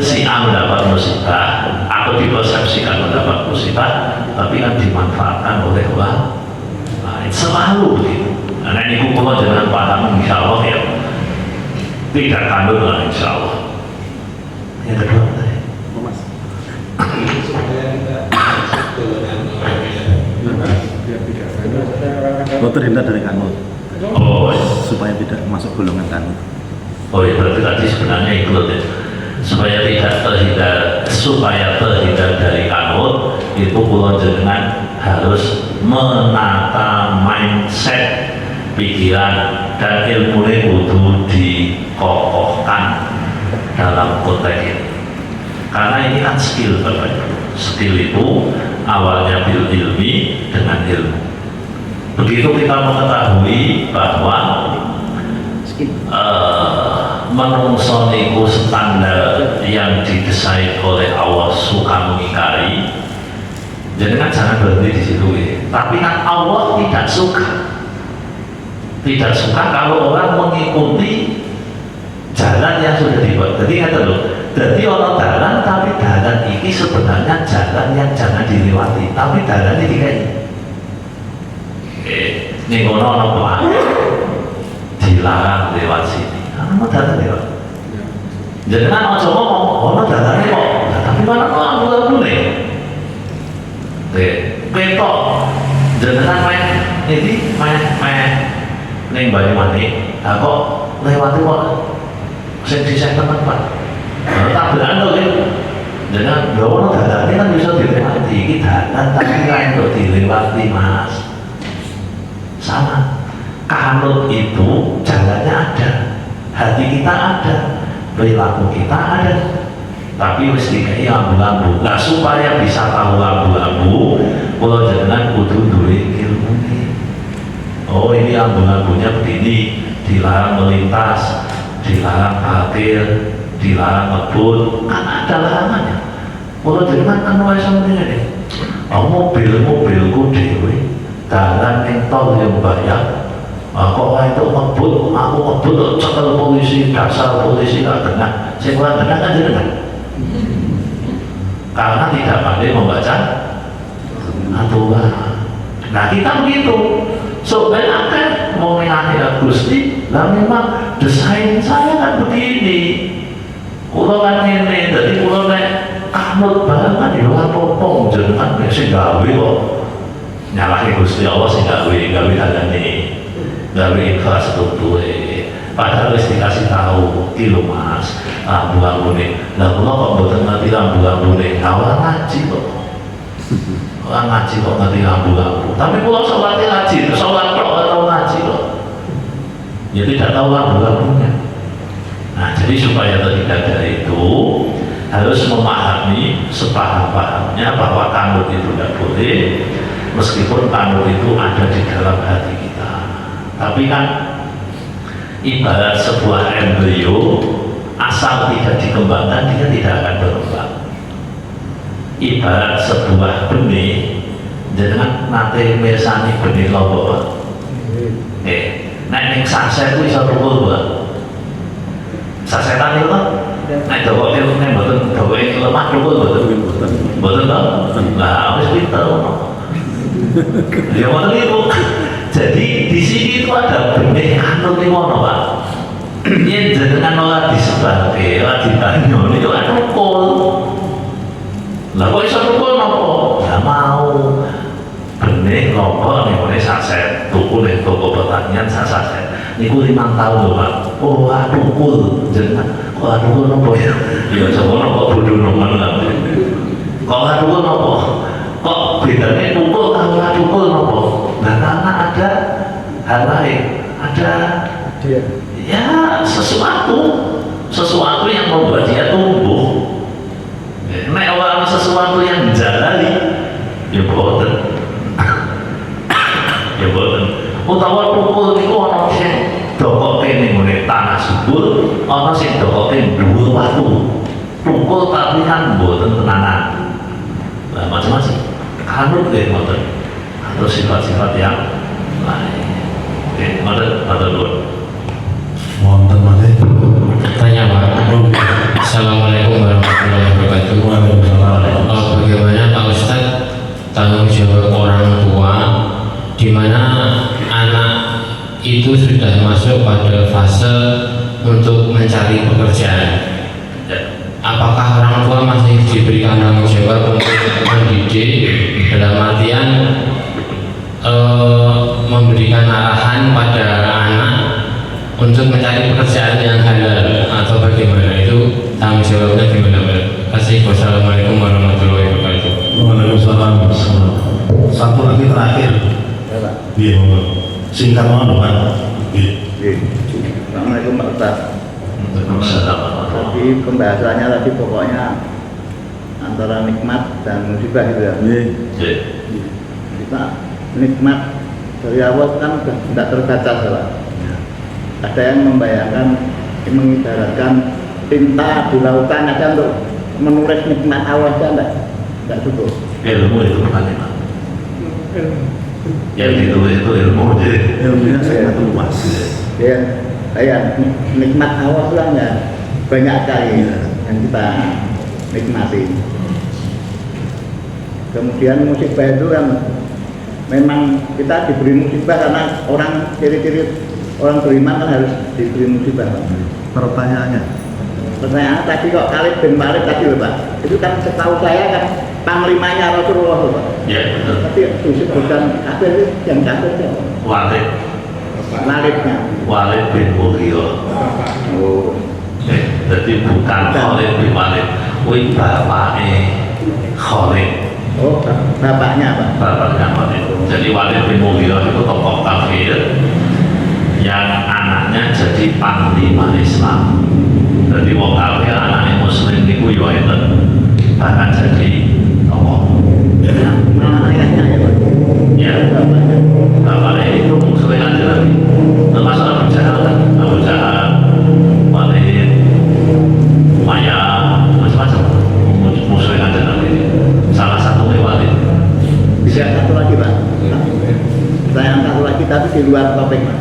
Si A mendapat musibah, atau dipersepsikan mendapat musibah, tapi kan dimanfaatkan oleh orang lain. Selalu begitu. Nah ini kalau jangan paham, insya Allah ya tidak kandung lah, insya Allah. Yang kedua tadi. Lo terhindar dari kanut. Oh, supaya tidak masuk golongan kanut. Oh ya, berarti tadi sebenarnya ikut ya. Supaya terhindar dari kanut, itu pulau jenengan harus menata mindset, pikiran dan ilmu kudu dikokohkan dalam konteks ini. Karena ini kan skill, Bapak. Skill itu awalnya bil ilmi dengan ilmu. Begitu kita mengetahui bahwa menungso niku standar yang didesain oleh Allah suka mengingkari, jadi kan jangan berhenti di situ ya. Tapi kan Allah tidak suka kalau orang mengikuti jalan yang sudah dibuat. Jadi kata loh, jadi orang jalan tapi jalan ini sebenarnya jalan yang jangan dilewati, tapi jalan ini kayak ini ngono pelan dilarang lewat sini. Karena dalan lewat. Jadi kan ojo ngomong, dalannya kok, tapi mana kok ambil betok. Jenengan main ning Banyuwangi, kok lewati kok sing disek temen Pak. Tabrakan to iki. Jenengan lho ono dalannya kan bisa dilewati, iki dalan tapi ra entuk dilewati Mas. Sama. Kanut itu jalannya ada, hati kita ada, perilaku kita ada, tapi wis dikai ambu-ambu. Nah supaya bisa tahu ambu-ambu, kalau jenengan kudu duwe ilmune. Oh ini ambu-ambunya begini, dilarang melintas, dilarang parkir, dilarang ngebut, kan ada larangannya. Kalau jenengan kan wae sampeyan iki. Mobilku dhewe dalan ning tol yang bayar. Kok wae itu ngebut, aku ngebut cekel polisi, dasar polisi gak kena. Sing ora kena kan jenengan. Karena tidak pandai membaca aturan. Nah kita begitu. So ben akeh mau mengakhir Gusti, lah memang desain saya kan begini. Kulo kan ngene, jadi kulo nek kanut banget ya apa-apa jenengan sing gawe kok nyalahi Gusti Allah sing gawe hadane. Gawe infrastruktur. Padahal wis dikasih tahu iki lho Mas, ambu-ambune. Lah kula kok mboten ngerti ambu-ambune. Awal ngaji kok. Orang ngaji kok ngerti ambu-ambu. Tapi kula sholat ngaji, sholat kok ora tau ngaji kok. Ya tidak tahu ambu-ambunya. Nah, jadi supaya tidak ada itu harus memahami sepaham-pahamnya bahwa kanut itu tidak boleh, meskipun kanut itu ada di dalam hati kita. Tapi kan ibarat sebuah embrio, asal tidak dikembangkan dia tidak akan berkembang. Ibarat sebuah benih, jangan nanti mirsani benih lombok. Nek ning saset itu bisa tukul buat sasetan itu kan. Nek dawa itu nek mboten dawa itu lemah tukul mboten to. Lah wis pinter ngono. Ya ngoten itu. Jadi di sini itu ada benih kanut ning ngono, Pak. Yen jenengan ora disebarke, ora dibangun itu kan tukul. Lah kok iso tukul napa? Ya mau benih lombok ning ngene saset, tukul ning toko pertanian saset. Niku 5 tahun lho, Pak. Oh, tukul jenengan. Kok tukul napa ya? Ya coba napa bodho nemen lah. Kok tukul napa? Kok bedane tukul karo tukul napa? Nah, karena ada hal lain, ada ya sesuatu yang membuat dia tumbuh. Nek orang sesuatu yang jalali, ya boten, ya boten. Utawa tukul itu orang sing dokoke ning ngene tanah subur, orang sing dokoke dhuwur watu. Tukul tapi kan boten tenanan. Nah, macam-macam. Kanut nggih boten. Atau sifat-sifat yang lain. Oke, ngoten dulu. Wonten malih. Tanya Pak. Assalamualaikum warahmatullahi wabarakatuh. Waalaikumsalam. Bagaimana Pak Ustadz tanggung jawab orang tua di mana anak itu sudah masuk pada fase untuk mencari pekerjaan? Apakah orang tua masih diberikan tanggung jawab untuk mendidik dalam artian memberikan arahan pada anak untuk mencari pekerjaan yang halal atau bagaimana? Itu tanggung jawabnya gimana Pak? Wassalamualaikum warahmatullahi wabarakatuh. Waalaikumsalam. Satu lagi terakhir. Iya, singkat mohon Pak. Assalamualaikum Pak Ustadz. Tadi pembahasannya tadi pokoknya antara nikmat dan musibah gitu ya. Kita nikmat dari awal kan sudah tidak terbaca salah. Ada yang membayangkan, mengibaratkan tinta di lautan aja untuk menulis nikmat awal saja tidak cukup. Ilmu itu bukan nikmat. Yang ditulis itu ilmu. Ilmunya sangat luas. Ya, kayak nikmat awal lah ya banyak sekali yang kita nikmati. Kemudian musibah itu kan memang kita diberi musibah karena orang ciri-ciri orang beriman kan harus diberi musibah. Pertanyaannya, Tadi kok Khalid bin Walid tadi loh Pak, itu kan setahu saya kan panglimanya Rasulullah loh Pak. Ya betul. Tapi disebutkan kafir itu yang kafir siapa? Walidnya. Walid bin Mughirah. Oh. Jadi bukan Khalid bin Walid. Wih bapaknya Khalid. Oh, bapaknya Pak. Bapaknya Walid. Jadi Walid bin Mughirah itu tokoh kafir yang anaknya jadi panglima Islam. Jadi wong kafir anaknya muslim niku yo enten bahkan jadi tokoh. Mana ayahnya ya Pak? Ya, bapaknya itu musuhnya aja lagi. Termasuk Abu Jahal kan, Abu Jahal, Walid, Umayyah, macam-macam musuhnya aja lagi. Salah satunya Walid. Bisa satu lagi Pak. Saya angkat lagi tapi di luar topik Pak.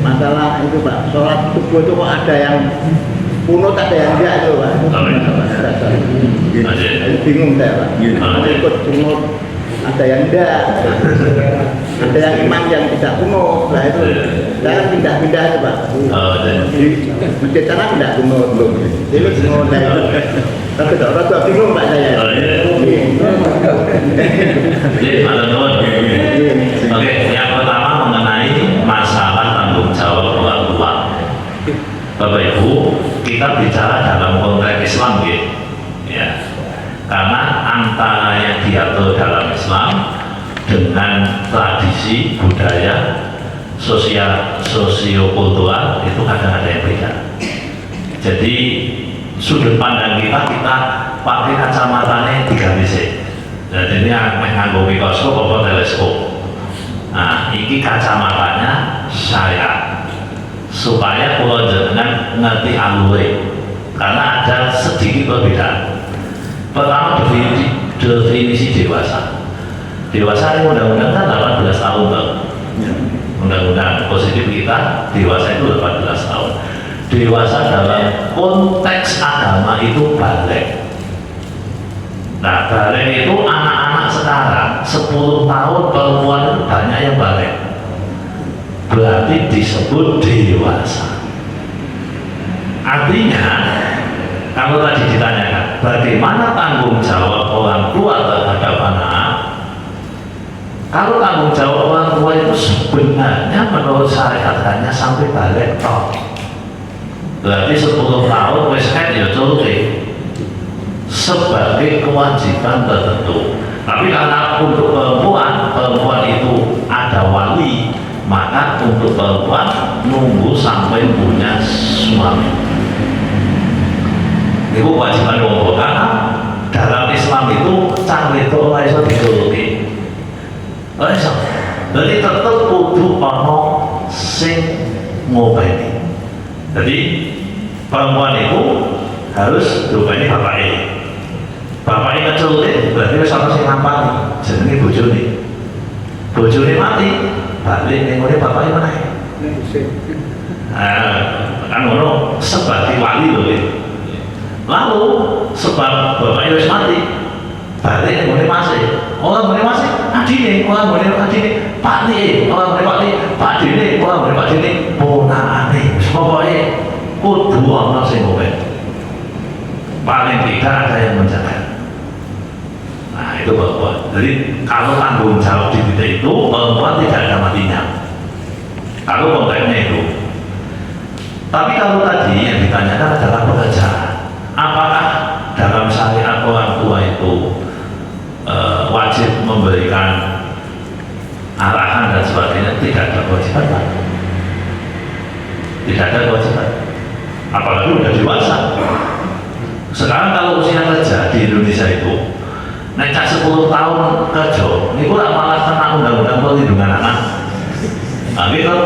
Masalah itu Pak, sholat subuh itu kok ada yang punut, ada yang enggak itu Pak. Itu gimana Pak? Saya bingung saya Pak. Mau ikut punut, ada yang enggak, ada yang imam yang tidak punut. Nah itu saya pindah-pindah itu Pak. Di masjid sana tidak punut belum. Ini punut saya itu. Tapi tak bingung Pak saya. Jadi ada nomor. Oke, yang pertama mengenai masalah tanggung jawab orang tua. Bapak Ibu, kita bicara dalam konteks Islam ya. Karena antara yang diatur dalam Islam dengan tradisi budaya sosiokultural itu kadang ada yang beda. Jadi sudut pandang kita pakai kacamatanya 3 WC. Jadi ini nganggo mikroskop atau teleskop. Nah, ini kacamatanya saya supaya kalau jenengan ngerti alure, karena ada sedikit perbedaan. Pertama definisi dewasa. Dewasa ini undang-undang kan 18 tahun tuh. Undang-undang positif kita dewasa itu 18 tahun. Dewasa dalam konteks agama itu balik. Nah, balik itu anak-anak sekarang 10 tahun perempuan itu banyak yang balik. Berarti disebut dewasa. Artinya, kalau tadi ditanyakan bagaimana tanggung jawab orang tua terhadap anak, kalau tanggung jawab orang tua itu sebenarnya menurut syariat hanya sampai balik toh. Berarti 10 tahun wis ya cukup sebagai kewajiban tertentu. Tapi karena untuk perempuan itu ada wali, maka untuk perempuan nunggu sampai punya suami. Itu kewajiban wong karena dalam Islam itu cah itu ora iso dituruti. Ora iso. Jadi tetep kudu ana sing ngopeni. Jadi perempuan itu harus ngopeni bapaknya. Bapaknya kecuali berarti wis ana sing ngampani jenenge bojone. Bojone mati, balik ning ngene bapaknya meneh. Kan ngono sebagai wali lho. Lalu sebab bapaknya wis mati, balik ning ngene masih. Orang ngene masih adine, orang ngene adine, pakne, orang ngene pakne, pakdene, orang ngene pakdene, ponakane. Pokoke kudu ana sing ngopeni. Paling tidak ada yang menjaga. Nah itu perempuan. Jadi kalau tanggung jawab di titik itu perempuan tidak ada matinya. Kalau konteksnya itu. Tapi kalau tadi yang ditanyakan adalah pekerjaan. Apakah dalam syariat orang tua itu wajib memberikan arahan dan sebagainya? Tidak ada kewajiban Pak. Tidak ada kewajiban. Apalagi udah dewasa. Sekarang kalau usia kerja di Indonesia itu naik 10 tahun kerja, ini malah kena undang-undang perlindungan anak. Nah gitu,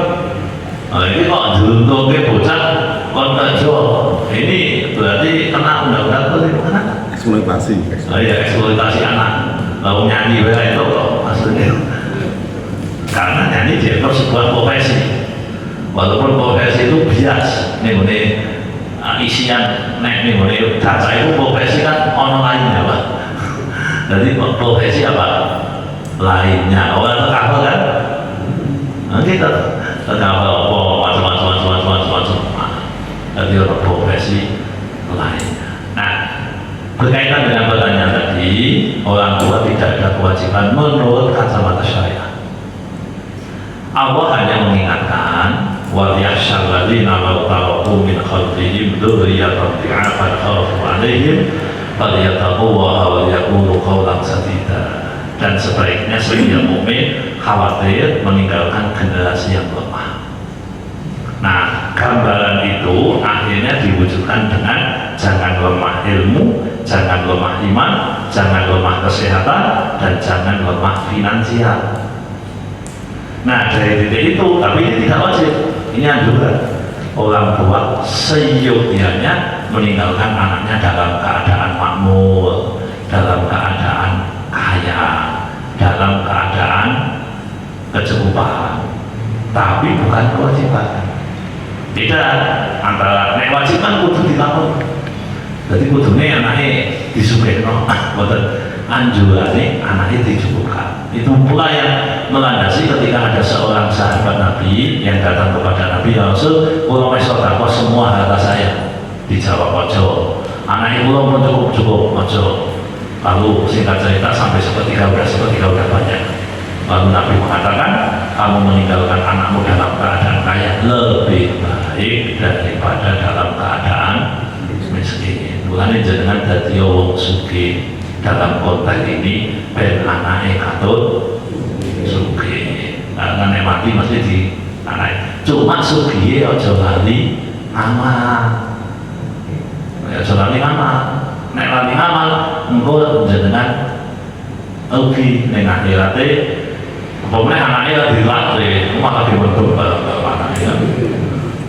ini kok diuntungnya bocah kon kerja, ini berarti kena undang-undang perlindungan anak. Eksploitasi. Iya, eksploitasi anak. Lalu nyanyi itu kok maksudnya. Karena nyanyi dianggap sebuah profesi, walaupun profesi itu bias, nih isian nek nih mulai data itu profesi kan online ya Pak. Jadi profesi apa lainnya orang tercover kan nanti tercover macam-macam. Jadi orang profesi lainnya. Nah berkaitan dengan pertanyaan tadi, orang tua tidak ada kewajiban menurut kacamata syariat. Allah hanya mengingatkan وَلْيَخْشَى الَّذِينَ لَوْ تَرَكُوا مِنْ خَلْفِهِمْ ذُرِّيَّةً ضِعَافًا خَافُوا عَلَيْهِمْ فَلْيَتَّقُوا اللَّهَ وَلْيَقُولُوا قَوْلًا سَدِيدًا. Dan sebaiknya setiap mukmin khawatir meninggalkan generasi yang lemah. Nah, gambaran itu akhirnya diwujudkan dengan jangan lemah ilmu, jangan lemah iman, jangan lemah kesehatan, dan jangan lemah finansial. Nah dari titik itu, tapi ini tidak wajib, ini anjuran. Orang tua seyogyanya meninggalkan anaknya dalam keadaan makmur, dalam keadaan kaya, dalam keadaan kecukupan, tapi bukan kewajiban. Tidak, antara nek wajib kan kudu dilakukan. Jadi kudunya anaknya disugihno, boten anjurane anaknya dicukupkan. Itu pula yang melandasi ketika ada seorang sahabat Nabi yang datang kepada Nabi, ya Rasul, kula wis sedekah semua harta saya. Dijawab ojo, anaknya kula pun cukup ojo. Lalu singkat cerita sampai sepertiga udah banyak. Lalu Nabi mengatakan, kamu meninggalkan anakmu dalam keadaan kaya lebih baik daripada dalam keadaan miskin. Mulane jenengan dadi wong sugih dalam konteks ini ben anake katut sugih. Karena nek mati mesti di anake. Cuma sugih aja lali amal. Aja lali amal. Nek lali amal engko jenengan rugi ning akhirate. Pokoknya anaknya dilatih, malah dibentuk anaknya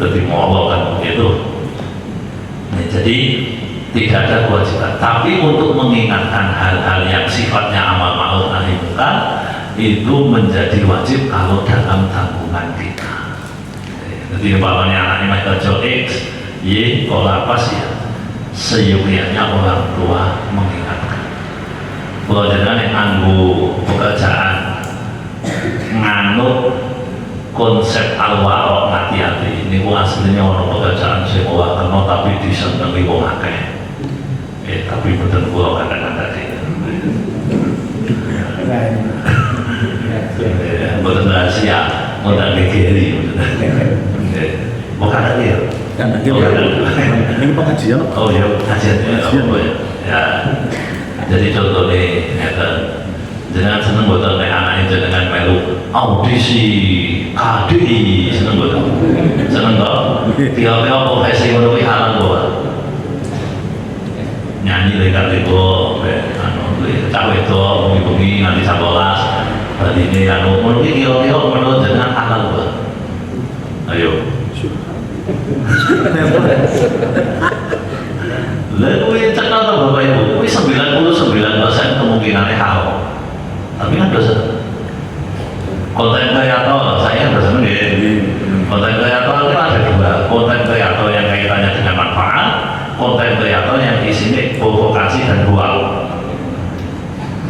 jadi molok kan begitu. Nah, jadi tidak ada kewajiban, tapi untuk mengingatkan hal-hal yang sifatnya amal ma'ruf nahi munkar itu menjadi wajib kalau dalam tanggungan kita. Jadi umpamanya anaknya mau kerja X, Y, kalau apa sih ya? Seyogyanya orang tua mengingatkan. Kalau jangan yang anggu pekerjaan nganut konsep al-waro hati-hati ini aslinya orang pekerjaan semua karena tapi disenangi wong akeh tapi betul gua kadang-kadang betul rahasia modal negeri bukan ada ya ini pengajian. oh ya pengajian ya jadi contoh nih jangan seneng buatan nek anaknya jangan melu audisi KDI seneng buatan seneng kok tiap-tiap profesi ngono kuwi halal kok nyanyi dekat itu anu cawe itu bengi-bengi nanti 11 berarti ini anu ngono kuwi kira-kira menurut jangan halal kok ayo lalu yang cekal tuh Bapak Ibu kuwi 99% kemungkinannya halal. Tapi kan dosa konten kreator, saya dosa nih. Konten kreator itu ada dua, konten kreator yang kaitannya dengan manfaat, konten kreator yang isinya provokasi dan dual.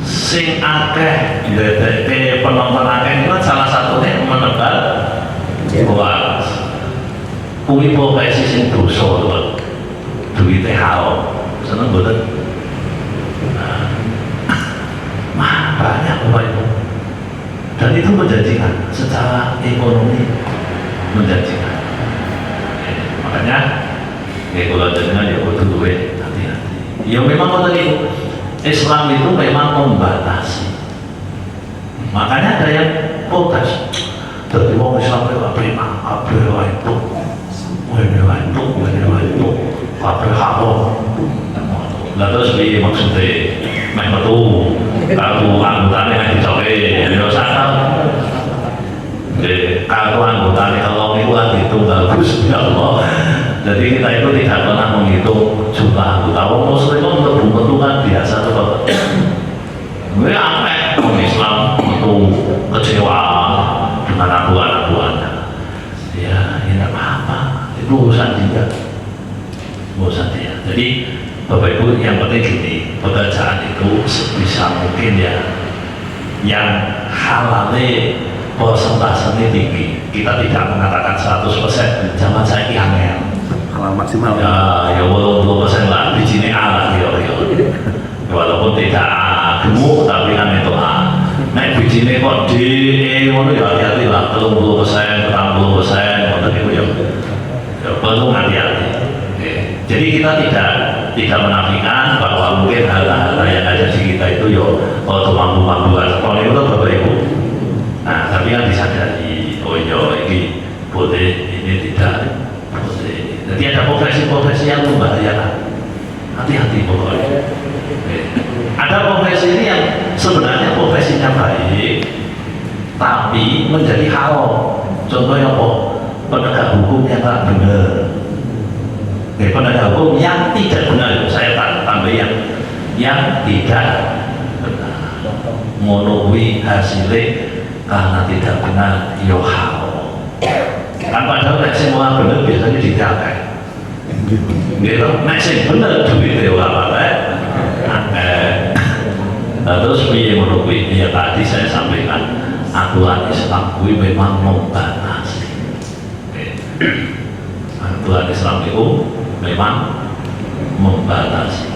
Sing akeh ndadekake penonton akeh itu salah satunya menebar hoax. Kuwi profesi sing dosa to. Duwite haram. Seneng mboten? Banyak Bapak Ibu, dan itu menjanjikan secara ekonomi menjanjikan. Makanya kalau jenengan ya butuh duit hati-hati. Ya memang tadi Islam itu memang membatasi. Makanya ada yang protes. Dari orang Islam itu prima, kabeh itu, kabeh haram. Lalu sebagai maksudnya memang itu kalau anggotanya yang dicoba ya sana kalau anggotanya kalau itu itu bagus ya Allah. Jadi kita itu tidak pernah menghitung jumlah anggota. Orang Muslim itu kan biasa tuh gue aneh orang Islam itu kecewa dengan aduan-aduannya ya tidak apa-apa itu urusan dia. Jadi Bapak Ibu yang penting gini, pekerjaan itu sebisa mungkin ya yang halalnya persentasenya tinggi. Kita tidak mengatakan 100%, zaman saya angel Halal maksimal. ya 80% lah, bijinya A lah walaupun tidak gemuk tapi kan itu A. Nah bijinya kok D, E, ya hati-hati lah, 30%, 40%, ya perlu hati-hati. Jadi kita tidak menafikan bahwa mungkin hal-hal yang ada di kita itu yo mampu-mampuan. Kalau itu Bapak Ibu. Nah, tapi kan disadari, oh yo ini boleh, ini tidak profesi yang membahayakan. Hati-hati pokoknya. Ada profesi ini yang sebenarnya profesinya baik, tapi menjadi haram. Contohnya apa? Penegak hukum yang tak benar. Penegak hukum yang tidak benar, saya tambah yang tidak benar. Menunggui hasilnya karena tidak benar, yo haram. Kan padahal nek sing ora bener biasanya digakai. Gitu, nek sing bener duwite ora pakai. Terus piye ngono kuwi? Ya tadi saya sampaikan aturan Islam kuwi memang membatasi. Aturan Islam itu memang membatasi.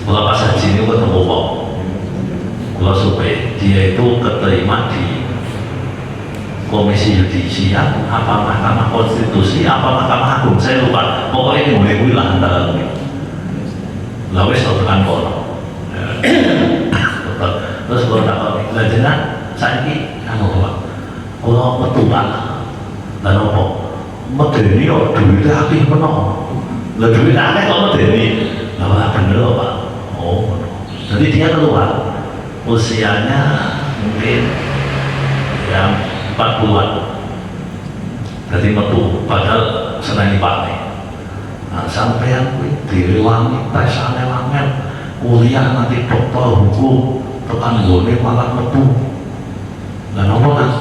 Kalau pas haji ini ketemu kok, kalau supaya dia itu keterima di Komisi Yudisial, apa Mahkamah Konstitusi, apa Mahkamah Agung, saya lupa. Pokoknya ini mulai wilayah antara ini. Lalu saya tekan kono. Terus kalau tak kau belajar, saya ini anu apa? Kalau petugas, dan apa? Medeni kok duitnya akeh menong. Lah duit akeh kok medeni. Lah bener apa? Oh, jadi dia keluar usianya mungkin yang 40-an. Jadi metu, padahal senang dipakai. Nah, sampai yang direwangi tes aneh-aneh, kuliah nanti dokter hukum, tekan gone malah metu. Lah nopo kan?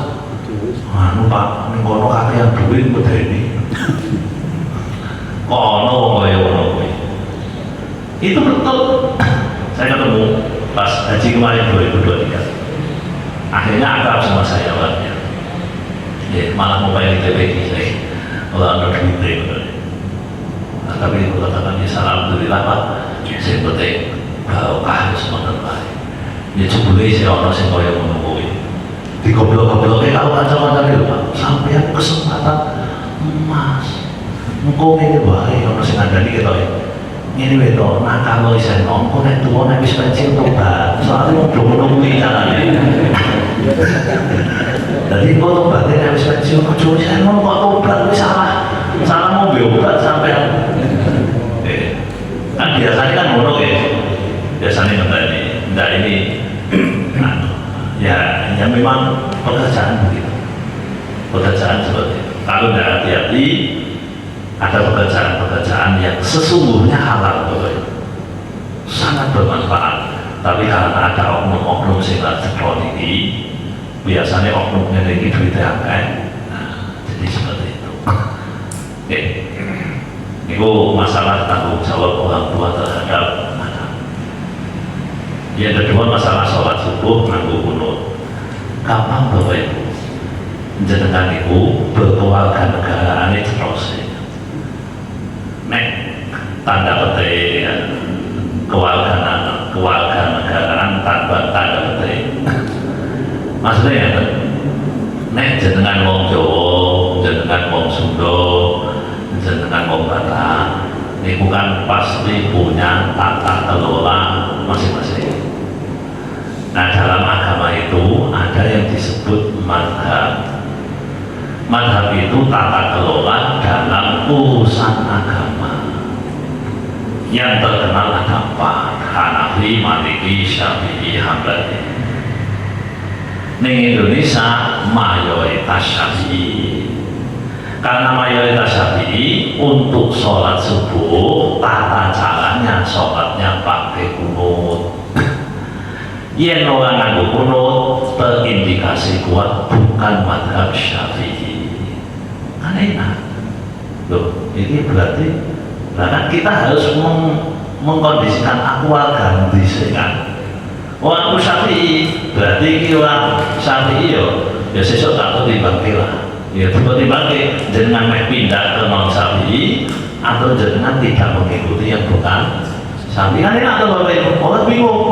Anu Pak, ning kono kakean duit medeni. Kono kaya ngono kuwi. Itu betul. Saya ketemu pas haji kemarin 2023. Akhirnya akrab sama saya orangnya. Ya, malah mau bayar TPD saya. Kalau ada duitnya, nah, tapi kalau katakan ya alhamdulillah Pak, saya penting barokah semangat baik. Ya jebule saya orang sing kaya ngono kuwi. Digoblok-gobloknya kalau kanca-kanca lho Pak, sampeyan kesempatan emas. Engko ngene wae ono sing ngandani ketok ya. Ngene wae to, nah kalau isen engko nek tuwa nek wis pensiun tobat. Soale wong ngono kuwi carane. Jadi kok tobatnya nek wis pensiun aja wis kok tobat wis salah. Salah mau berobat sampean. Kan biasanya kan ngono ya. Biasanya ngenteni. Nah ini ya memang pekerjaan begitu. Pekerjaan seperti itu. Kalau tidak hati-hati, ada pekerjaan-pekerjaan yang sesungguhnya halal, sangat bermanfaat. Tapi karena ada oknum-oknum sing ceklon ini, biasanya oknumnya ini duitnya akeh. Nah, jadi seperti itu. Oke, itu masalah tanggung jawab orang tua terhadap anak. Yang kedua masalah sholat subuh nganggo kunut. Kapan Bapak Ibu jenengan ibu berkeluarga negaraan ini terus nek tanda petik keluarga negaraan tanpa tanda petik maksudnya ya nek jenengan wong Jawa, jenengan wong Sunda, jenengan wong Batak ini bukan pasti punya tata kelola masing-masing. Nah dalam agama itu ada yang disebut madhab. Madhab itu tata kelola dalam urusan agama. Yang terkenal ada empat: Hanafi, Maliki, Syafi'i, Hambali. Di Indonesia mayoritas Syafi'i. Karena mayoritas Syafi'i untuk sholat subuh tata caranya sholatnya pakai kunut. Yang orang nganggo kunut terindikasi kuat bukan madhab Syafi'i. Kan enak. Loh, ini berarti kan kita harus mengkondisikan aku ganti sekan. Oh aku Syafi'i, berarti kira Syafi'i ya sesuk tak timbang kira. Ya tiba-tiba jangan pindah ke non Syafi'i atau jangan tidak mengikuti yang bukan Syafi'i. Kan enak tuh Bapak Ibu, orang bingung.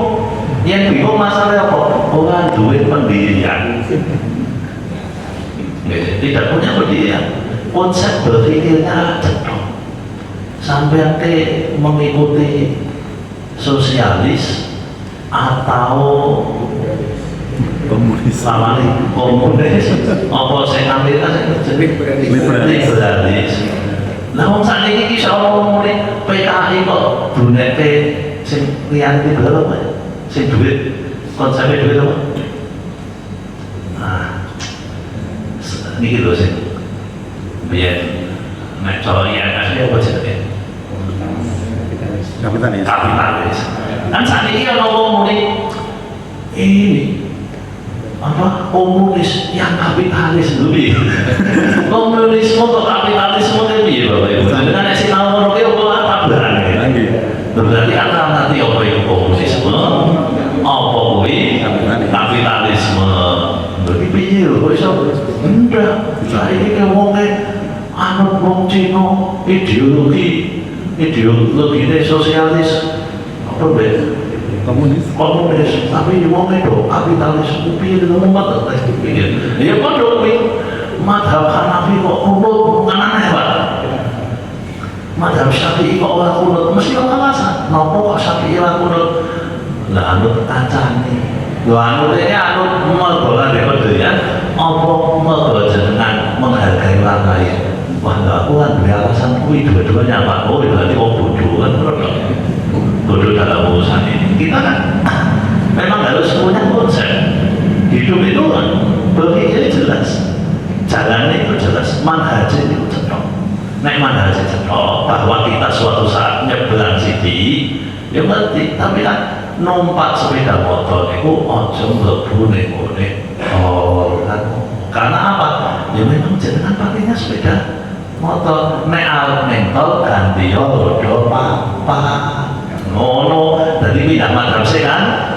Yang bingung masalah apa? Orang duit pendirian. Tidak punya pendirian. Konsep berpikirnya cetok. Sampai nanti mengikuti sosialis atau komunis, apa saya Amerika saya jadi liberalis. Lah wong sakniki iki iso ngomongane PKI kok brunete sing liyane iki lho Pak. Sing duit konsepnya duit apa? Nah, niki lho sing biyen nek cara IMF apa jenenge? Kapitalis. Kan sakniki ana wong muni ini apa komunis yang kapitalis dulu komunisme kok kapitalisme itu piye Bapak Ibu dengan nek sinau ngono ki opo tabrane berarti ana nanti apa itu komunisme apa kuwi kapitalisme berarti piye lho kok iso ndak saiki ki wonge anut wong Cina ideologine sosialis apa bae komunis tapi wong itu kapitalis piye ngomong mata pikir ya padha kuwi madhab Hanafi kok kunut aneh Pak madhab Syafi'i kok ora kunut mesti ora alasan napa kok Syafi'i ora kunut lah anut kancane lho anut iki anut mergo ya apa mergo jenengan menghargai orang lain wah enggak aku kan beri alasan kuwi dua-duanya Pak oh berarti kok bodoh kan bodoh dalam urusan ini kita kan memang harus punya konsep hidup itu kan berpikir jelas jalannya itu jelas manhajnya itu cetok nek manhajnya cetok bahwa kita suatu saat nyebrang sini ya ngerti tapi kan numpak sepeda motor itu ojo mlebu ning oh kan karena apa ya memang jenengan pakainya sepeda motor nek arep ning tol ganti roda papa ngono dadi pindah madhab sih kan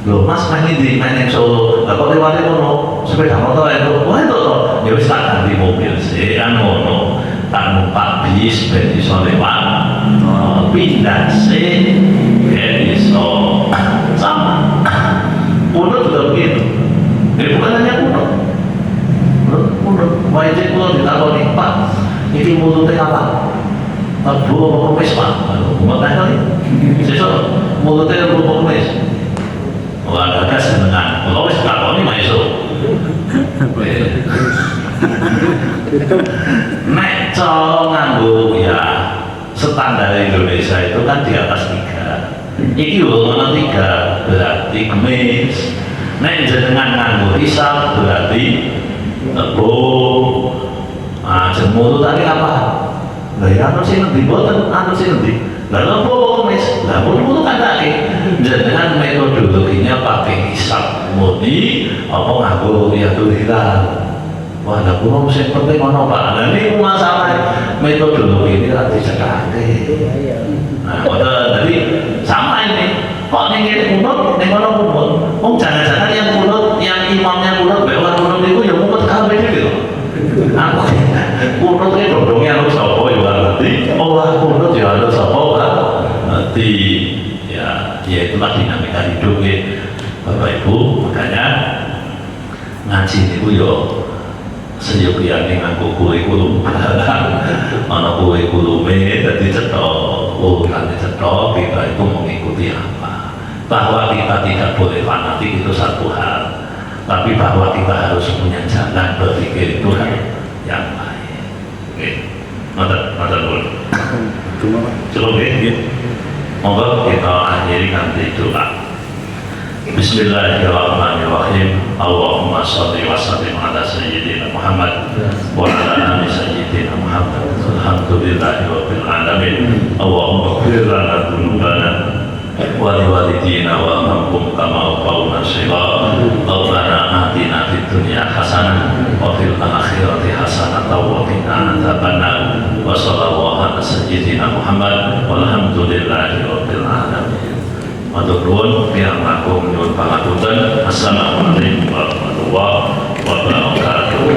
lho mas main di main yang Solo lah kok lewat ngono sepeda motor itu wah itu toh ya wis tak ganti mobil sih kan ngono tak numpak bis ben iso lewat pindah sih ben iso sama punut juga begitu bukan hanya punut wajib pulau ditakoni Pak ini mulutnya apa? Abu apa kemis Pak? Mau tanya kali? Sesok mulutnya apa kemis? Wah ada senengan. Kalau wis takoni mah iso. Nek cara nganggo ya standar Indonesia itu kan di atas 3. Iki lho ana 3 berarti kemis. Nek jenengan nganggo hisab berarti Abu. Ah jemur tadi apa? Lah ya anu sing ndi boten anu sing ndi. Lah apa kemis? Lah pun kan tadi jenengan metodologinya pakai hisab murni apa nganggo riyatul hilal. Wah, lah kulo sing penting ono Pak. Lah niku masalah metodologi ini ra dicekake. Nah, jadi sama ini. Kok ning kene kunut, ning kono kunut. Wong jangan-jangan yang kunut, yang imamnya kunut, bae orang kunut niku ya mumet kabeh gitu. Aku kunut iki dodonge anu sapa ya ngerti. Ora kunut ya anu sapa Pak. Ngerti. Ya itulah dinamika hidup Bapak Ibu. Makanya ngaji niku yo seyogyane nganggo kurikulum ana kurikulume dadi cetok urutane cetok kita itu mengikuti apa bahwa kita tidak boleh fanatik itu satu hal tapi bahwa kita harus punya jalan berpikir itu hal yang baik oke mata dulu cukup ya monggo kita akhiri nanti doa. Bismillahirrahmanirrahim. Allahumma shalli wa sallim ala sayyidina Muhammad wa ala ali sayyidina Muhammad. Alhamdulillahi rabbil alamin. Allahumma ighfir lana dhunubana wa liwalidina wa arhamhum kama rabbauna shighara. Rabbana atina fid dunya hasanah wa fil akhirati hasanah wa qina adzabannar. Wa sallallahu ala sayyidina Muhammad walhamdulillahi rabbil alamin. Matur nuwun piyambakipun nyuwun pangapunten. Assalamualaikum warahmatullahi wabarakatuh.